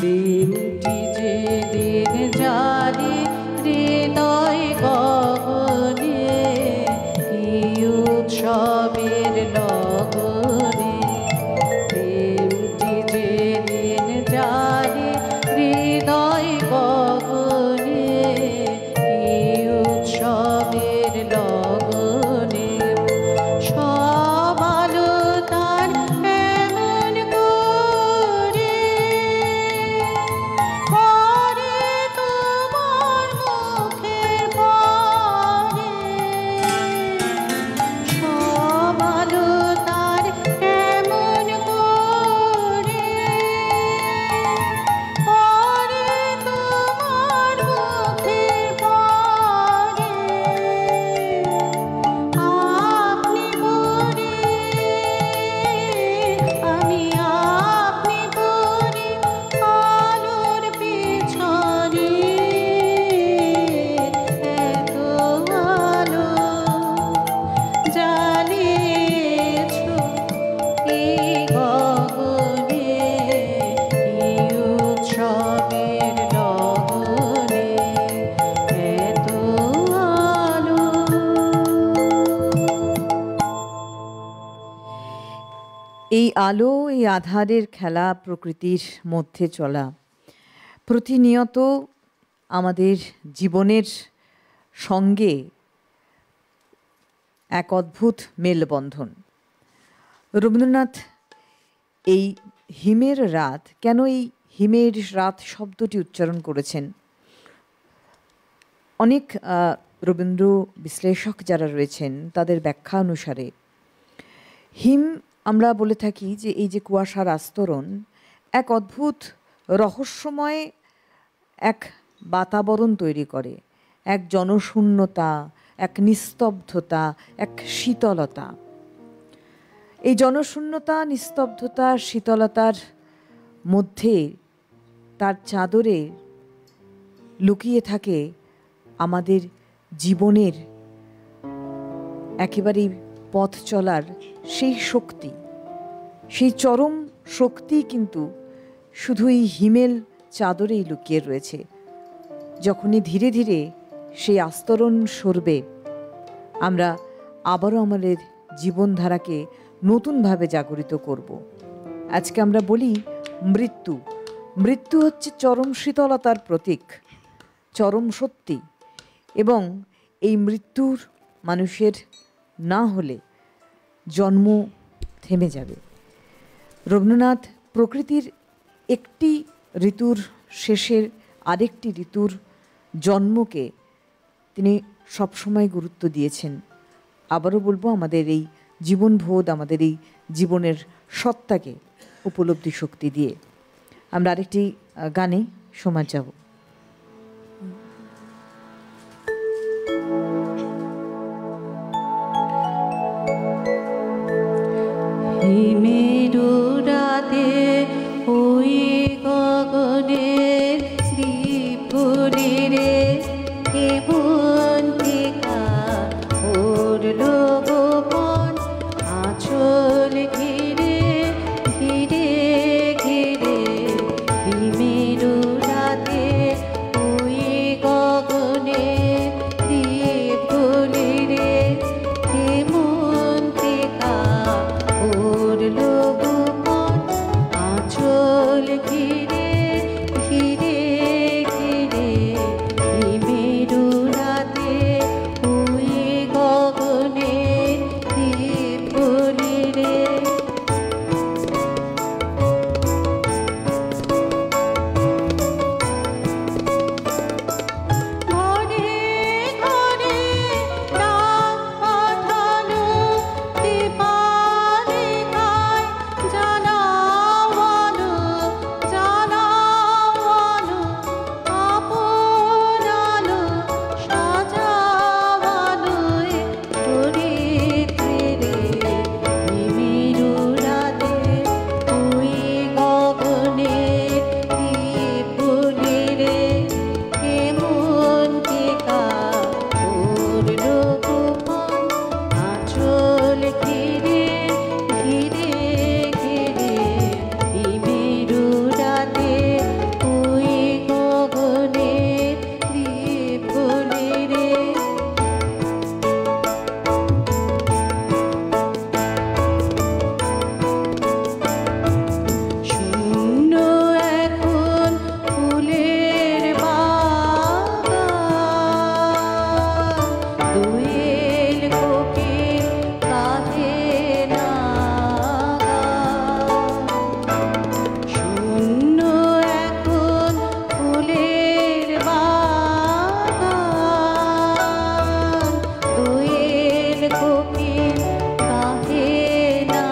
দিনটি যেদিন জালি হৃদয় গগনে, এই উৎসবের লগনে। দিনটি যেদিন জালি হৃদয় গগনে, এই উৎসবের লগনে। সব আলো তার এমন করে পরে তোমার মুখের পরে। সব আলো তার এমন করে পরে তোমার মুখের পরে। আপনি পরে আমি আপনি পরে আলোর পিছনে। এত আলো জ্বালিয়েছ এই গগনে, এই উৎসবের লগনে। এত আলো এই আলো, এই আধারের খেলা, প্রকৃতির মধ্যে চলা প্রতিনিয়ত আমাদের জীবনের সঙ্গে এক অদ্ভুত মেলবন্ধন। রবীন্দ্রনাথ এই হিমের রাত, কেন এই হিমের রাত শব্দটি উচ্চারণ করেছেন? অনেক রবীন্দ্র বিশ্লেষক যারা রয়েছেন তাদের ব্যাখ্যা অনুসারে হিম আমরা বলে থাকি যে এই যে কুয়াশার আস্তরণ এক অদ্ভুত রহস্যময় এক বাতাবরণ তৈরি করে, এক জনশূন্যতা, এক নিস্তব্ধতা, এক শীতলতা। এই জনশূন্যতা, নিস্তব্ধতা, শীতলতার মধ্যে তার চাদরে লুকিয়ে থাকে আমাদের জীবনের একেবারেই পথ চলার সেই শক্তি, সেই চরম শক্তি কিন্তু শুধু এই হিমেল চাদরেই লুকিয়ে রয়েছে। যখনই ধীরে ধীরে সেই আস্তরণ সরবে, আমরা আবারও আমাদের জীবনধারাকে নতুনভাবে জাগরিত করব। আজকে আমরা বলি মৃত্যু। মৃত্যু হচ্ছে চরম শীতলতার প্রতীক, চরম সত্যি। এবং এই মৃত্যুর মানুষের না হলে জন্ম থেমে যাবে। রবীন্দ্রনাথ প্রকৃতির একটি ঋতুর শেষের আরেকটি ঋতুর জন্মকে তিনি সবসময় গুরুত্ব দিয়েছেন। আবারও বলবো, আমাদের এই জীবনবোধ, আমাদের এই জীবনের সত্তাকে উপলব্ধি শক্তি দিয়ে। আমরা আরেকটি গানে সমাজ যাব। হিমেরু রাতে ওই গগনের দ্বীপুরে কেমন টিকা উড়ল গোপন আঁচল ঘিরে ঘিরে ঘিরে। হিমেরু রাতে ওই গগনের দ্বীপুরে কেমন টিকা উড়ল গোপন আঁচল ঘিরে ঘিরে ঘিরে। হিমেরু রাতে ওই গগনের দ্বীপুরে। ঘরে ঘরে ডাক পাঠানো দীপালিকায় জানাও আলো জানাও আলো আপন আলো সাজাও আলোয় ধরিত্রীরে। হিমেরু রাতে ওই গগনের দ্বীপুরে কেমন টিকা উড়ল গোপন আঁচল ঘিরে ঘিরে ঘিরে। হিমেরু রাতে ওই গগনের দ্বীপুরে। শূন্য এখন ফুলের বাগান, দোয়েল কোকিল কাঁদে না গান। শূন্য এখন ফুলের বাগান, দোয়েল কোকিল কাঁদে না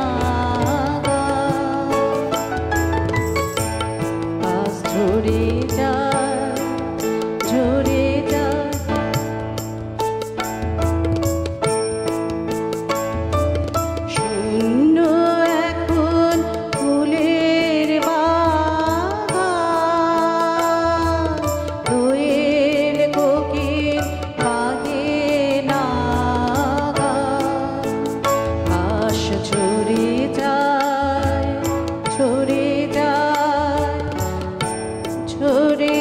গান। আজ ঝরে যায় ঝরে যায় শূন্য এখন ফুলের বাগান, দোয়েল কোকিল কাঁদে না গান। আশ ঝরে যায় ঝরে যায় ঝরে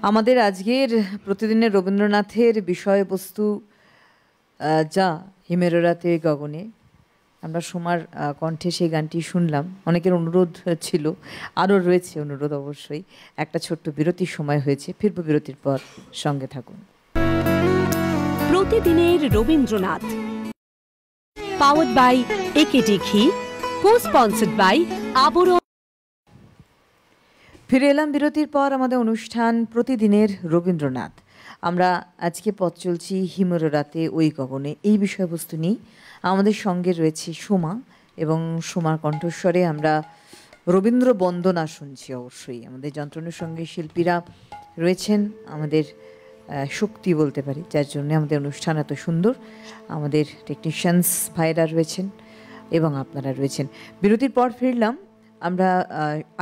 আমাদের আজকের প্রতিদিনের রবীন্দ্রনাথের বিষয়বস্তু যা হিমের রাতে গগনে, আমরা সোমার কণ্ঠে সেই গানটি শুনলাম। অনেকের অনুরোধ ছিল, আরও রয়েছে অনুরোধ অবশ্যই। একটা ছোট্ট বিরতির সময় হয়েছে, ফিরব বিরতির পর, সঙ্গে থাকুন। প্রতিদিনের রবীন্দ্রনাথ, পাওয়ার্ড বাই একেডি ঘি, কো স্পন্সর্ড বাই আবরণ। ফিরে এলাম বিরতির পর আমাদের অনুষ্ঠান প্রতিদিনের রবীন্দ্রনাথ। আমরা আজকে পথ চলছি হিমের রাতে ওই গগনে, এই বিষয়বস্তু নিয়ে। আমাদের সঙ্গে রয়েছে সোমা, এবং সোমার কণ্ঠস্বরে আমরা রবীন্দ্র বন্দনা শুনছি। অবশ্যই আমাদের যন্ত্রণার সঙ্গে শিল্পীরা রয়েছেন, আমাদের শক্তি বলতে পারি, যার জন্য আমাদের অনুষ্ঠান এত সুন্দর। আমাদের টেকনিশিয়ানস ভাইরা রয়েছেন এবং আপনারা রয়েছেন। বিরতির পর ফিরলাম আমরা।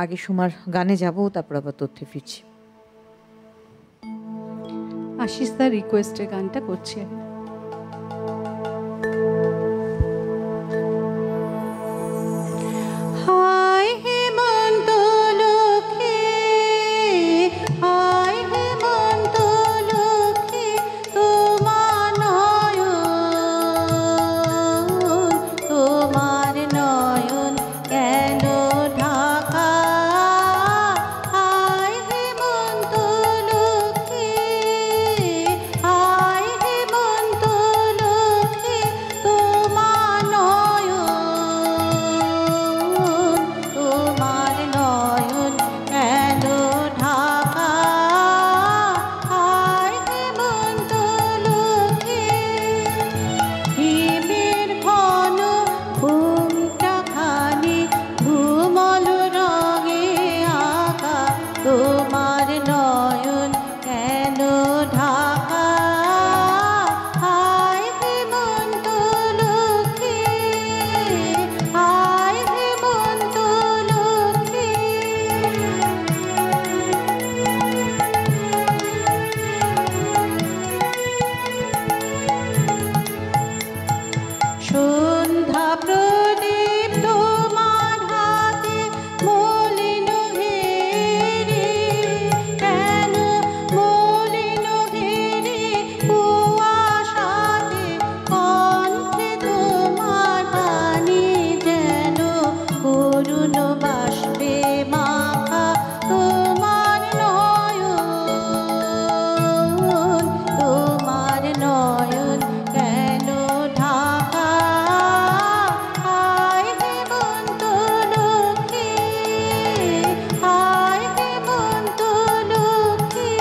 আগে সোমার গানে যাব, তারপর আবার তথ্যে ফিরছি। আশিস দার রিকোয়েস্টের গানটা করছি আমি। হায় হেমন্ত লক্ষ্মী, হায় হেমন্ত লক্ষ্মী, তোমার নয়ন কেন ঢাকা? হায় হেমন্ত লক্ষ্মী, হায় হেমন্ত লক্ষ্মী, তোমার নয়ন কেন ঢাকা? হায় হেমন্ত লক্ষ্মী, হিমের ঘন ঘুমটাখানি ঘুমল রঙে আঁকা, তোমার নয়ন কেন ঢাকা? হায় হেমন্ত লক্ষ্মী, হায় হেমন্ত লক্ষ্মী। সন্ধ্যা প্রদীপ তোমার হাতে মলিন ঘেরে, কেন মলিন ঘেরে? কুয়াশাতে কণ্ঠে তোমার বাণী যেন করুণ বাষ্পে মাখা, তোমার নয়ন কেন ঢাকা? হায় হেমন্ত লক্ষ্মী, হায় হেমন্ত লক্ষ্মী।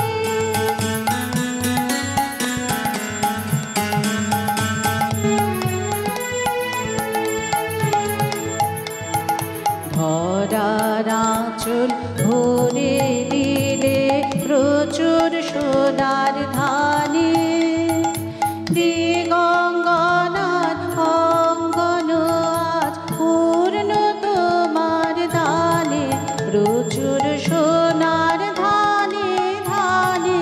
ধরার আঁচল ভরে দিলে প্রচুর সোনার ধানে, দিগঙ্গনার অঙ্গন আজ পূর্ণ তোমার দানে, প্রচুর সোনার ধানে ধানে।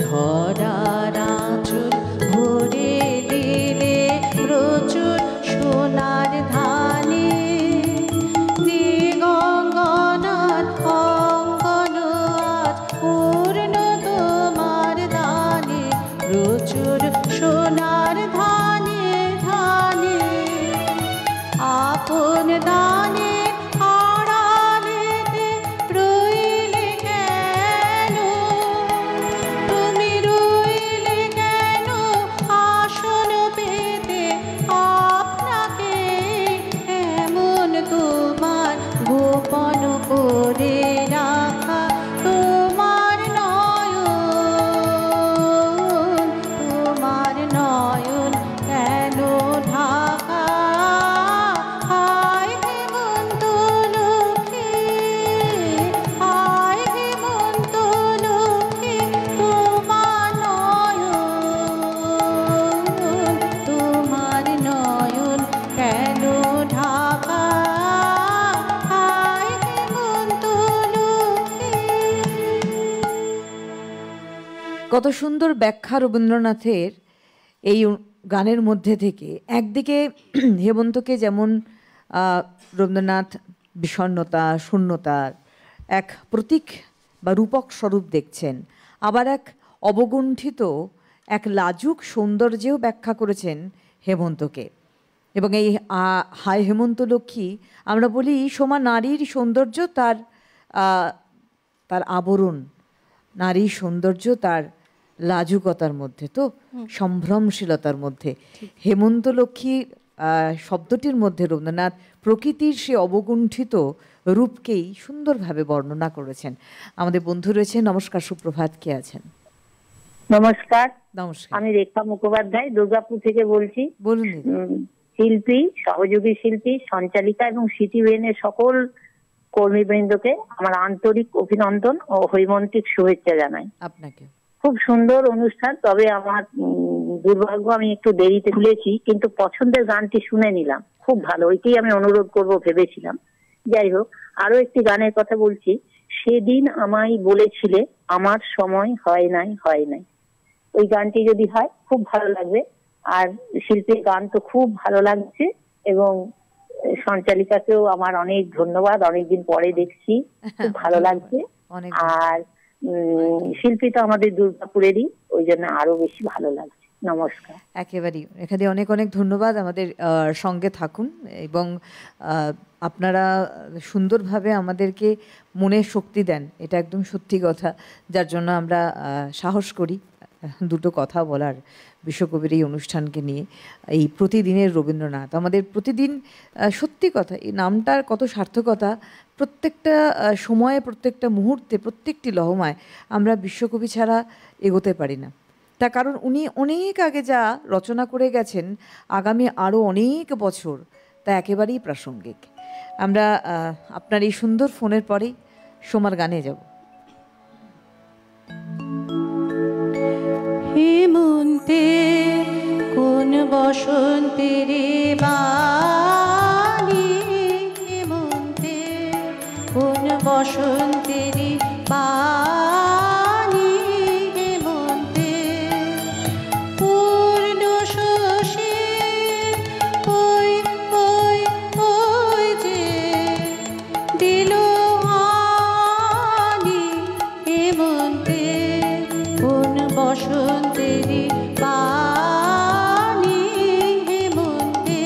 ধরার আঁচল ভরে দিলে প্রচুর সোনার ধানে, দিগঙ্গনার অঙ্গন আজ পূর্ণ তোমার দানে, প্রচুর সোনার ধানে ধানে। আপন দানে আড়ালেতে রইলে কেন? তুমি রইলে কেন আসন পেতে আপনাকে? এমন তোমার গোপন করে রাখা, তোমার নয়ন কেন ঢাকা? হায় হেমন্ত লক্ষ্মী, হায় হেমন্ত লক্ষ্মী, তোমার নয়ন কেন ঢাকা? হায় হেমন্ত লক্ষ্মী। কত সুন্দর ব্যাখ্যা রবীন্দ্রনাথের এই গানের মধ্যে থেকে। একদিকে হেমন্তকে যেমন রবীন্দ্রনাথ বিষণ্ণতা, শূন্যতার এক প্রতীক বা রূপক স্বরূপ দেখছেন, আবার এক অবগুণ্ঠিত এক লাজুক সৌন্দর্যেও ব্যাখ্যা করেছেন হেমন্তকে। এবং এই হায় হেমন্ত লক্ষ্মী আমরা বলি সোমা নারীর সৌন্দর্য তার তার আবরণ, নারীর সৌন্দর্য তার লাজুকতার মধ্যে, তো সম্ভ্রমশীলতার মধ্যে। হেমন্ত লক্ষ্মী শব্দটির মধ্যে রবীন্দ্রনাথ প্রকৃতির সে অবগুণ্ঠিত রূপকেই সুন্দরভাবে বর্ণনা করেছেন। আমাদের বন্ধু রয়েছেন, নমস্কার, সুপ্রভাত, কে আছেন? নমস্কার, নমস্কার, আমি রেখা মুখোপাধ্যায় দুর্গাপুর থেকে বলছি। বলুন। শিল্পী, সহযোগী শিল্পী, সঞ্চালিকা এবং সিটি ভেনের সকল কর্মীবৃন্দকে আমার আন্তরিক অভিনন্দন ও হৈমন্তিক শুভেচ্ছা জানাই। আপনাকে। খুব সুন্দর অনুষ্ঠান, তবে আমার দুর্ভাগ্য আমি একটু দেরিতে খুলেছি, কিন্তু পছন্দের গানটি শুনে নিলাম, খুব ভালো, ওইটাই আমি অনুরোধ করব ভেবেছিলাম। যাই হোক, আরো একটি গানের কথা বলছি। সেদিন আমায় বলেছিলে আমার সময় হয় নাই, হয় নাই, ওই গানটি যদি হয় খুব ভালো লাগবে। আর শিল্পীর গান তো খুব ভালো লাগছে, এবং সঞ্চালিকাকেও আমার অনেক ধন্যবাদ, অনেকদিন পরে দেখছি, খুব ভালো লাগছে। আর শিল্পী তো আমাদের দুর্গাপুরেরই, ওই জন্য আরো বেশি ভালো লাগছে। নমস্কার। একেবারেই, এখানে অনেক অনেক ধন্যবাদ। আমাদের সঙ্গে থাকুন এবং আপনারা সুন্দরভাবে আমাদেরকে মনে শক্তি দেন, এটা একদম সত্যি কথা, যার জন্য আমরা সাহস করি দুটো কথা বলার বিশ্বকবির এই অনুষ্ঠানকে নিয়ে। এই প্রতিদিনের রবীন্দ্রনাথ, আমাদের প্রতিদিন, সত্যি কথা, এই নামটার কত সার্থকতা। প্রত্যেকটা সময়ে, প্রত্যেকটা মুহূর্তে, প্রত্যেকটি লহমায় আমরা বিশ্বকবি ছাড়া এগোতে পারি না। তার কারণ উনি অনেক আগে যা রচনা করে গেছেন, আগামী আরও অনেক বছর তা একেবারেই প্রাসঙ্গিক। আমরা আপনার এই সুন্দর ফোনের পরেই সোমার গানে যাব। হেমন্তে কোন বসন্তের বাণী, হেমন্তে কোন বসন্তের বাণী, হেমন্তে পূর্ণ শশী ওই ওই ওই যে দিল আনি, হেমন্তে কোন বসন্তের বাণী, হেমন্তে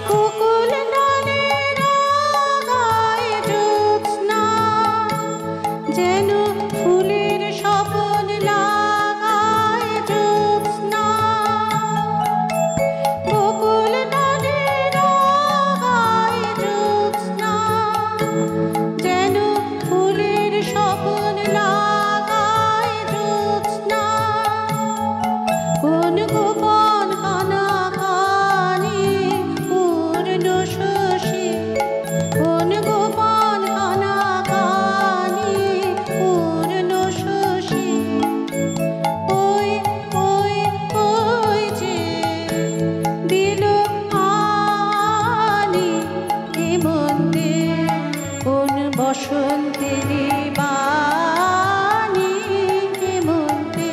কুকুল নানের আগায় জ্যোৎস্না, যেন ফুলের স্বপন লাগায় জ্যোৎস্না, বকুল নানের আগায় জ্যোৎস্না, যেন ফুলের স্বপন লাগায় জ্যোৎস্না, কোন গোপন কানাকানি পূর্ণ শশী, কোন গোপন কানাকানি পূর্ণ শশী, ওই ওই ওই যে দিল আনি, হেমন্তে কোন বসন্তের বাণী, হেমন্তে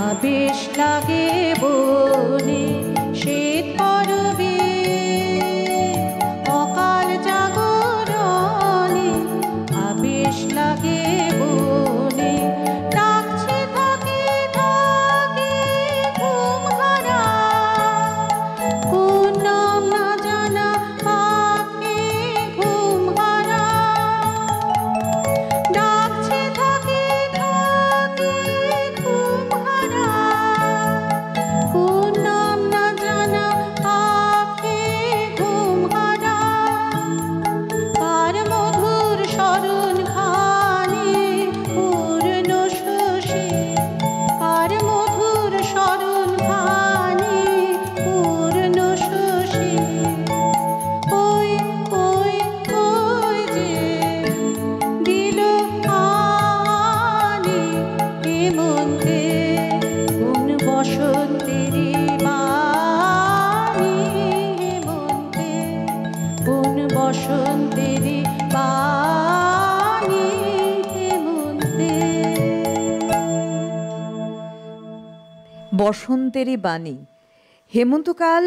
আবেশ লাগে বনে শ্বেত পরবে, অকাল জাগরণে আবেশ লাগে বনে, ডাকছে থাকে থাকে ঘুম হারা, কোন নাম না জানা পাখি ঘুম হারা, ডাকছে থাকে থাকে ঘুম হারা, কোন নাম না জানা পাখি ঘুম হারা, কার মধুর স্মরণ খানি পূর্ণ শশী, কার মধুর স্মরণ খানি পূর্ণ শশী, ওই ওই ওই যে দিল আনি, হেমন্তে কোন বসন্তের বাণী, হেমন্তে কোন বসন্তের বাণী, হেমন্তে। বসন্তেরই বাণী। হেমন্তকাল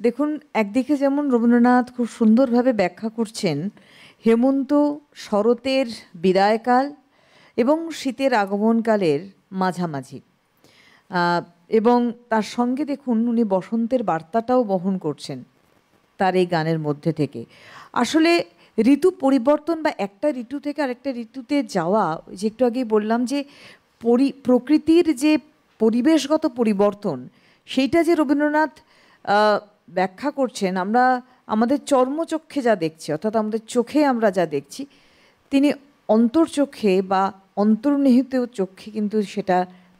দেখুন, একদিকে যেমন রবীন্দ্রনাথ খুব সুন্দরভাবে ব্যাখ্যা করছেন হেমন্ত শরতের বিদায়কাল এবং শীতের আগমনকালের মাঝামাঝি, এবং তার সঙ্গে দেখুন উনি বসন্তের বার্তাটাও বহন করছেন তার এই গানের মধ্যে থেকে। আসলে ঋতু পরিবর্তন বা একটা ঋতু থেকে আরেকটা ঋতুতে যাওয়া, যে একটু আগেই বললাম যে প্রকৃতির যে পরিবেশগত পরিবর্তন, সেইটা যে রবীন্দ্রনাথ ব্যাখ্যা করছেন, আমরা আমাদের চর্মচক্ষে যা দেখছি, অর্থাৎ আমাদের চোখে আমরা যা দেখছি, তিনি অন্তর্চক্ষে বা অন্তর্নিহিত চক্ষে কিন্তু সেটা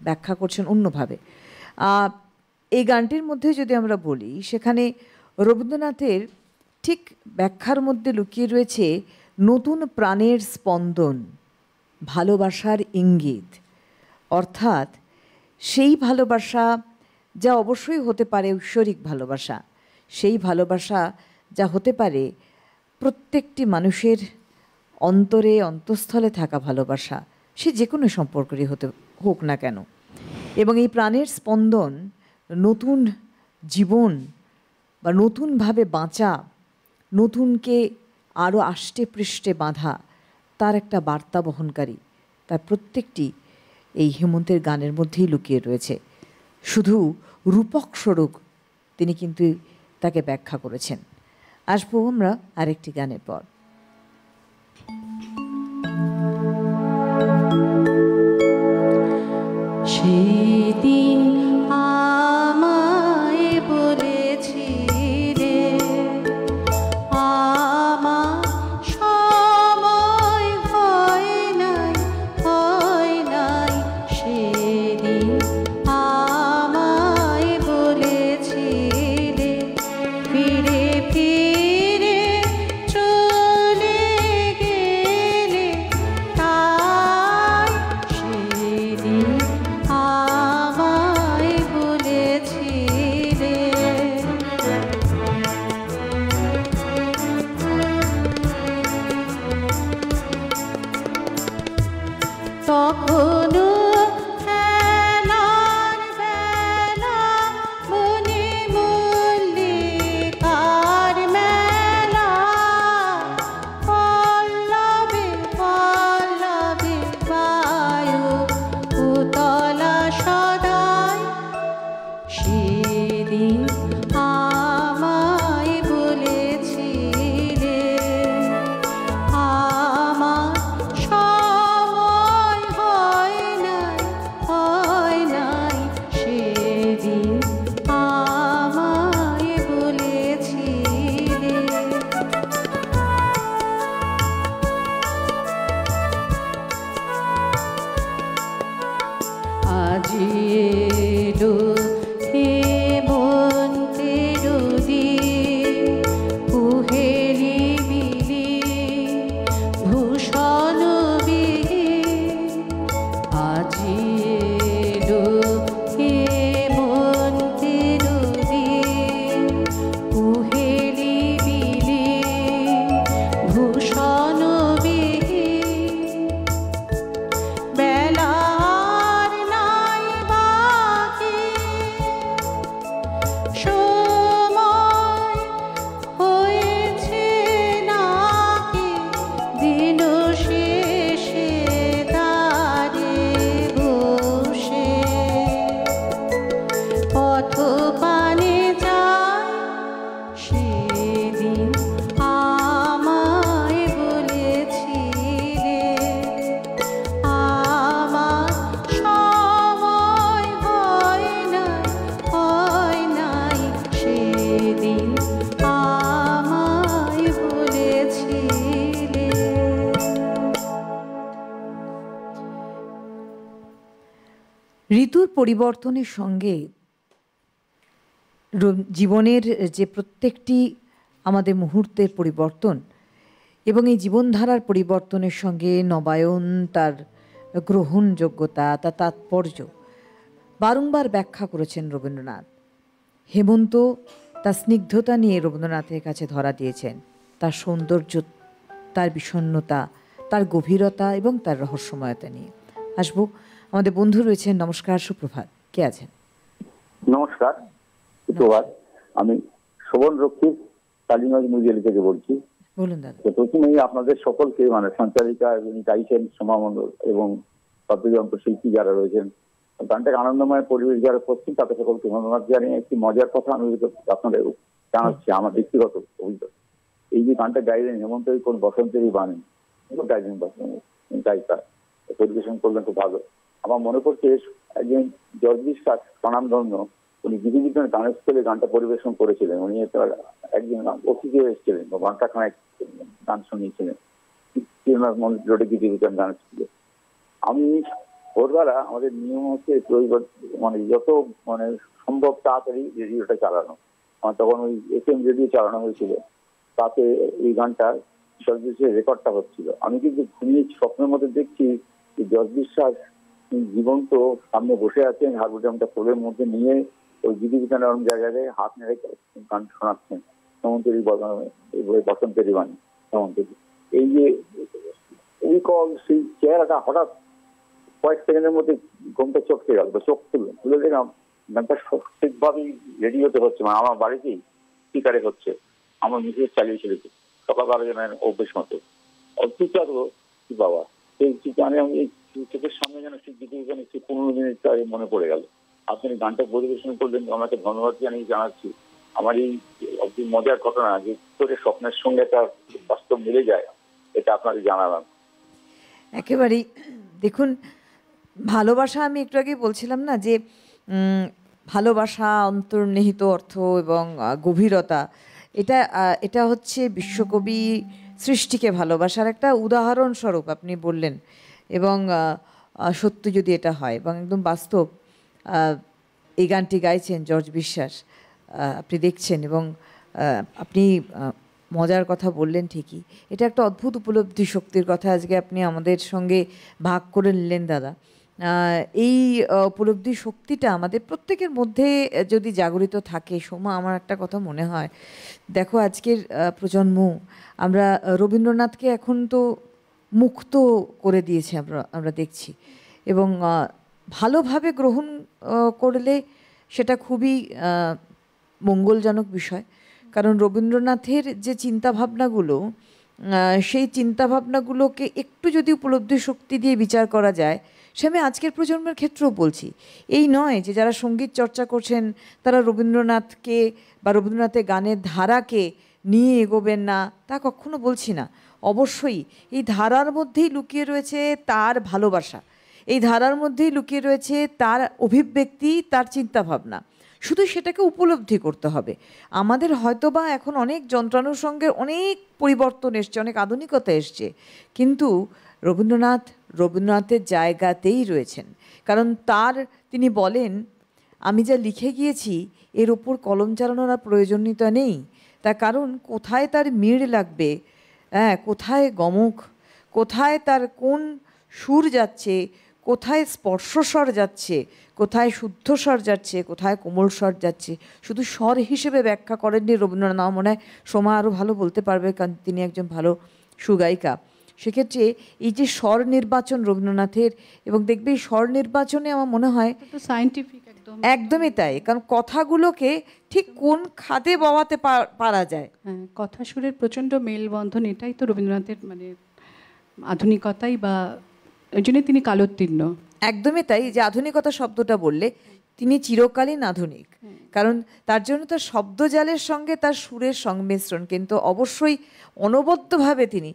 ব্যাখ্যা করছেন অন্যভাবে। এই গানটির মধ্যে যদি আমরা বলি, সেখানে রবীন্দ্রনাথের ঠিক ব্যাখ্যার মধ্যে লুকিয়ে রয়েছে নতুন প্রাণের স্পন্দন, ভালোবাসার ইঙ্গিত। অর্থাৎ সেই ভালোবাসা যা অবশ্যই হতে পারে ঐশ্বরিক ভালোবাসা, সেই ভালোবাসা যা হতে পারে প্রত্যেকটি মানুষের অন্তরে অন্তঃস্থলে থাকা ভালোবাসা, সে যে কোনো সম্পর্কেরই হোক না কেন। এবং এই প্রাণের স্পন্দন, নতুন জীবন বা নতুনভাবে বাঁচা, নতুনকে আরও আষ্টে পৃষ্ঠে বাঁধা, তার একটা বার্তা বহনকারী, তার প্রত্যেকটি এই হেমন্তের গানের মধ্যেই লুকিয়ে রয়েছে। শুধু রূপক স্বরূপ তিনি কিন্তু তাকে ব্যাখ্যা করেছেন। আসবো আমরা আরেকটি গানের পর। সেদিন আমায় বলেছিলে আমার সময় হয় নাই, সেদিন আমায় বলেছিলে ফিরে ফিরে চলে গেলে, তাই সেদিন আমায় বলেছিলে। তখনও খেলার বেলা, মনে মল্লিকার মেলা, পল্লবে পল্লবে বায়ু উতলা সদাই, সেদিন আমায় বলেছিলে আমার সময় হয় নাই, সেদিন আমায় বলেছিলে। আজি এলো হেমন্তের দিন, কুহেলি বিলি ভূষণ বিহীন, আজি এলো হেমন্তের দিন, কুহেলি বিলি ভূষণ বিহীন, বেলার নাই বাকি, সময় হয়েছে নাকি, দিন শেষে দ্বারে বসে পথ পানে যায়, সেদিন আমায় বলেছিলে আমার সময় হয় নাই, সেদিন আমায় বলেছিলে। ঋতুর পরিবর্তনের সঙ্গে জীবনের যে প্রত্যেকটি আমাদের মুহূর্তের পরিবর্তন এবং এই জীবনধারার পরিবর্তনের সঙ্গে নবায়ন, তার গ্রহণযোগ্যতা, তার তাৎপর্য বারংবার ব্যাখ্যা করেছেন রবীন্দ্রনাথ। হেমন্ত তার স্নিগ্ধতা নিয়ে রবীন্দ্রনাথের কাছে ধরা দিয়েছেন, তার সৌন্দর্য, তার বিষণ্ণতা, তার গভীরতা এবং তার রহস্যময়তা নিয়ে। আসবো, আমাদের বন্ধু রয়েছেন। নমস্কার, সুপ্রভাত, কে আছেন? নমস্কার, সুপ্রভাত। আমি শোভন রক্ষিত কালীগঞ্জ মিউজিয়াম থেকে বলছি। বলুন দাদা। তো প্রথমেই আপনাদের সকলকে, মানে সঞ্চালিকা যিনি গাইছেন সোমা মণ্ডল এবং বাদ্যযন্ত্র শিল্পী যারা রয়েছেন, গানটাকে আনন্দময় পরিবেশ যারা করছেন তাদের সকলকে ধন্যবাদ জানিয়ে একটি মজার কথা আমি আপনাদের জানাচ্ছি, আমার ব্যক্তিগত অভিজ্ঞতা। এই যে গানটা গাইলেন হেমন্তই কোন বসন্তেরই বাণী, গাইলেন গায়িকা, পরিবেশন করলেন খুব ভালো। আমার মনে পড়ছে একজন জর্জ বিশ্বাস স্বনামধন্য, উনি গীতিবিজ্ঞান গানের স্কুলে গানটা পরিবেশন করেছিলেন। উনি একজন অতিথি এসেছিলেন, ঘন্টাখানেক গান শুনিয়েছিলেন রোডে গীতিবিজ্ঞান গানের স্কুলে। আমি ভোরবেলা আমাদের নিয়ম হচ্ছে মানে যত মানে সম্ভব তাড়াতাড়ি রেডিওটা চালানো। আমার তখন ওই FM রেডিও চালানো হয়েছিল, তাতে এই গানটা জর্জ রেকর্ডটা হচ্ছিল। আমি কিন্তু ঘুমিয়ে স্বপ্নের মধ্যে দেখছি যে জর্জ বিশ্বাস জীবন্ত সামনে বসে আছেন, হারমোনিয়ামটা কোলের মধ্যে নিয়ে ওই গীতিবিজ্ঞান এরকম জায়গায় হাত নেড়ে গান শোনাচ্ছেন, হেমন্তেরই বসন্তেরই বাণী, হেমন্তেরই। এই যে সেই চেহারাটা হঠাৎ কয়েক সেকেন্ডের মধ্যে ঘুমটা চোখতে গেল, চোখ তুলে দেখলাম গানটা ঠিকভাবেই রেডিওতে হচ্ছে, মানে আমার বাড়িতেই স্পিকারে হচ্ছে, আমার মিসেস চালিয়েছিল সকালবেলা যেন অভ্যেস মতো। অদ্ভুত কি বাবা, সেই গানে আমি এই চোখের সামনে যেন সেই গীতিবিজ্ঞান সেই 15 মিনিট মনে পড়ে গেল। আপনি গানটা পরিবেশন করলেন, আমাকে ধন্যবাদ জানিয়ে জানাচ্ছি। আমার এই মজার ঘটনা যে করে স্বপ্নের সঙ্গে একটা বাস্তব মিলে যায়, এটা আপনাকে জানালাম। একেবারেই। দেখুন, ভালোবাসা, আমি একটু আগে বলছিলাম না যে ভালোবাসা, অন্তর্নিহিত অর্থ এবং গভীরতা, এটা হচ্ছে বিশ্বকবি সৃষ্টিকে ভালোবাসার একটা উদাহরণস্বরূপ আপনি বললেন। এবং সত্যি যদি এটা হয় এবং একদম বাস্তব, এই গানটি গাইছেন জর্জ বিশ্বাস, আপনি দেখছেন। এবং আপনি মজার কথা বললেন ঠিকই, এটা একটা অদ্ভুত উপলব্ধি শক্তির কথা আজকে আপনি আমাদের সঙ্গে ভাগ করে নিলেন দাদা। এই উপলব্ধি শক্তিটা আমাদের প্রত্যেকের মধ্যে যদি জাগরিত থাকে, সোমা, আমার একটা কথা মনে হয়, দেখো আজকের প্রজন্ম, আমরা রবীন্দ্রনাথকে এখন তো মুক্ত করে দিয়েছে, আমরা দেখছি। এবং ভালোভাবে গ্রহণ করলে সেটা খুবই মঙ্গলজনক বিষয়। কারণ রবীন্দ্রনাথের যে চিন্তাভাবনাগুলো, সেই চিন্তাভাবনাগুলোকে একটু যদি উপলব্ধি শক্তি দিয়ে বিচার করা যায়, সে আমি আজকের প্রজন্মের ক্ষেত্রেও বলছি, এই নয় যে যারা সঙ্গীত চর্চা করছেন তারা রবীন্দ্রনাথকে বা রবীন্দ্রনাথের গানের ধারাকে নিয়ে এগোবেন না, তা কখনো বলছি না। অবশ্যই এই ধারার মধ্যেই লুকিয়ে রয়েছে তার ভালোবাসা, এই ধারার মধ্যেই লুকিয়ে রয়েছে তার অভিব্যক্তি, তার চিন্তাভাবনা। শুধু সেটাকে উপলব্ধি করতে হবে। আমাদের হয়তোবা এখন অনেক যন্ত্রাণুর সঙ্গে অনেক পরিবর্তন এসছে, অনেক আধুনিকতা এসছে, কিন্তু রবীন্দ্রনাথের জায়গাতেই রয়েছেন। কারণ তিনি বলেন, আমি যা লিখে গিয়েছি এর ওপর কলম চালানোর আর প্রয়োজনীয়তা নেই। তার কারণ কোথায় তার মিড় লাগবে, কোথায় গমক, কোথায় তার কোন সুর যাচ্ছে, কোথায় স্পর্শস্বর যাচ্ছে, কোথায় শুদ্ধ স্বর যাচ্ছে, কোথায় কোমল স্বর যাচ্ছে, শুধু স্বর হিসেবে ব্যাখ্যা করেননি রবীন্দ্রনাথ। আমার মনে হয় সোমা আরও ভালো বলতে পারবে, কারণ তিনি একজন ভালো সুগায়িকা। সেক্ষেত্রে এই যে স্বর নির্বাচন রবীন্দ্রনাথের, এবং দেখবে এই স্বর নির্বাচনে আমার মনে হয় সায়েন্টিফিক, একদমই তাই। কারণ কথাগুলোকে ঠিক কোন খাদে বওয়াতে পারা যায়। হ্যাঁ, কথা সুরের প্রচণ্ড মেলবন্ধন, এটাই তো রবীন্দ্রনাথের মানে আধুনিকতাই, বা ওই জন্যই তিনি কালোত্তীর্ণ। একদমই তাই। যে আধুনিকতা শব্দটা বললে, তিনি চিরকালীন আধুনিক, কারণ তার জন্য তার শব্দজালের সঙ্গে তার সুরের সংমিশ্রণ কিন্তু অবশ্যই অনবদ্যভাবে তিনি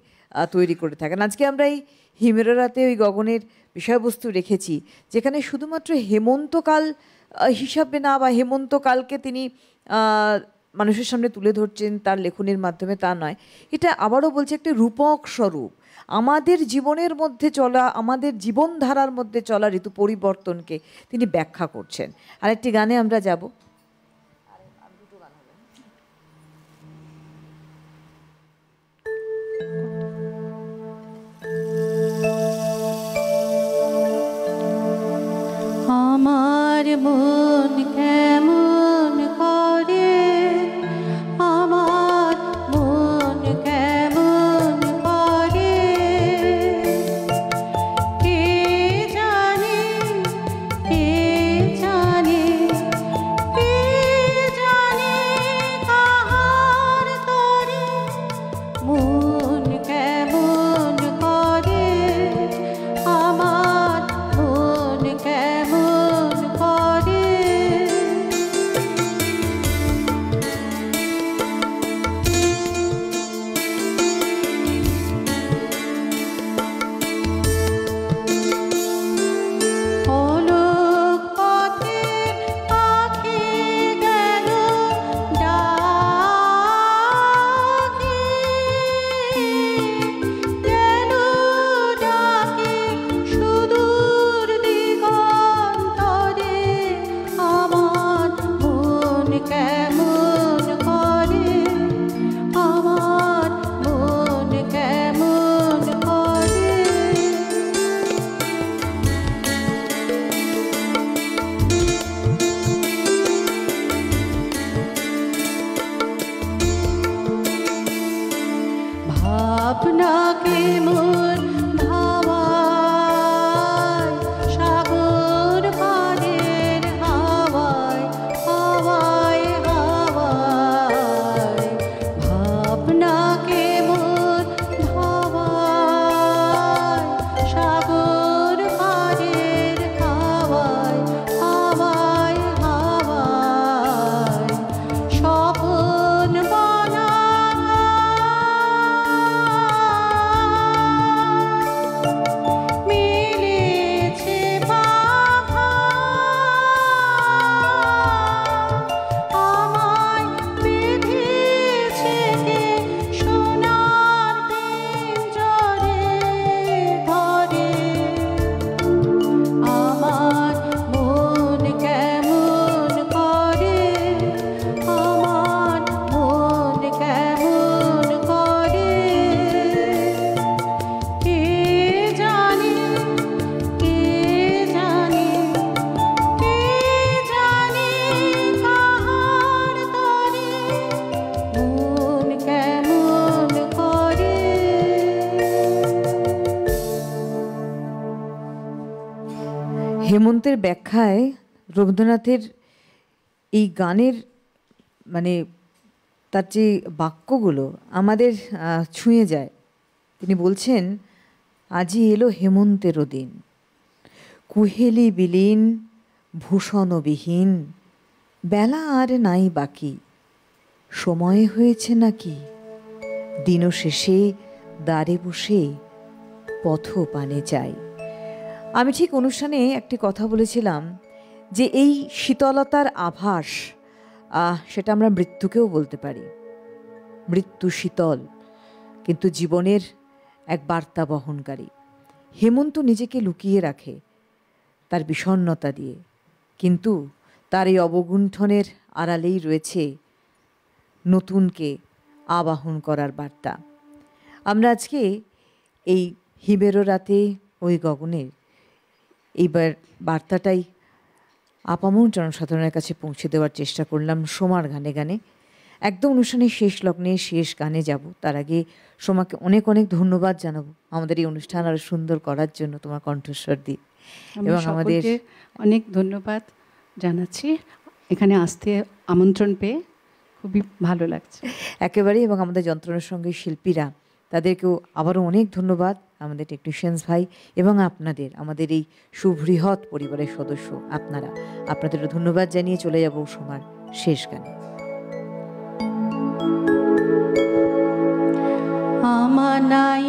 তৈরি করে থাকেন। আজকে আমরা এই হিমের রাতে ওই গগনের বিষয়বস্তু রেখেছি, যেখানে শুধুমাত্র হেমন্তকাল হিসাবে না, বা হেমন্তকালকে তিনি মানুষের সামনে তুলে ধরছেন তার লেখনীর মাধ্যমে, তা নয়। এটা আবারও বলছে একটা রূপক স্বরূপ, আমাদের জীবনের মধ্যে চলা, আমাদের জীবনধারার মধ্যে চলা ঋতু পরিবর্তনকে তিনি ব্যাখ্যা করছেন। আরেকটি গানে আমরা যাব। আমার মন কেমন করে, আমার মন কেমন করে, কে জানে, কে জানে, ভাবনাকে মোর ধাওয়ায় সাগর পাড়ের হাওয়ায় হাওয়ায় হাওয়ায় ভাবনাকে মোর ধাওয়ায় সাগর পাড়ের হাওয়ায় হাওয়ায় হাওয়ায় স্বপন বনা মিলেছে বাধা আমায় বেঁধেছে কে সোনার পিঞ্জরে ধরে আমার মন কেমন করে আমার মন কেমন করে কে জানে কে জানে কে জানে কাহার তরে মন কেমন করে। হেমন্তের ব্যাখ্যায় রবীন্দ্রনাথের এই গানের মানে তার যে বাক্যগুলো আমাদের ছুঁয়ে যায়। তিনি বলছেন, আজি এলো হেমন্তেরও দিন, কুহেলি বিলীন ভূষণবিহীন, বেলা আর নাই বাকি, সময় হয়েছে নাকি, দিনও শেষে দ্বারে বসে পথ পানে চাই। আমি ঠিক অনুষ্ঠানে একটি কথা বলেছিলাম যে এই শীতলতার আভাস সেটা আমরা মৃত্যুকেও বলতে পারি। মৃত্যু শীতল কিন্তু জীবনের এক বার্তা বহনকারী। হেমন্ত নিজেকে লুকিয়ে রাখে তার বিষণ্ণতা দিয়ে, কিন্তু তার এই অবগুণ্ঠনের আড়ালেই রয়েছে নতুনকে আবাহন করার বার্তা। আমরা আজকে এই হিমেরো রাতে ওই গগনের এইবার বার্তাটাই আপামর জনসাধারণের কাছে পৌঁছে দেওয়ার চেষ্টা করলাম সোমার গানে গানে। একদম অনুষ্ঠানের শেষ লগ্নে শেষ গানে যাব, তার আগে সোমাকে অনেক অনেক ধন্যবাদ জানাবো আমাদের এই অনুষ্ঠান আরো সুন্দর করার জন্য, তোমার কণ্ঠস্বর দিয়ে। এবং আমাদের অনেক ধন্যবাদ জানাচ্ছি, এখানে আসতে আমন্ত্রণ পেয়ে খুবই ভালো লাগছে একেবারেই। এবং আমাদের যন্ত্রণার সঙ্গে শিল্পীরা, তাদেরকেও আবারও অনেক ধন্যবাদ, আমাদের টেকনিশিয়ানস ভাই এবং আপনাদের, আমাদের এই সুবৃহৎ পরিবারের সদস্য আপনাদেরও ধন্যবাদ জানিয়ে চলে যাব সোমার শেষ গানে। আমানাই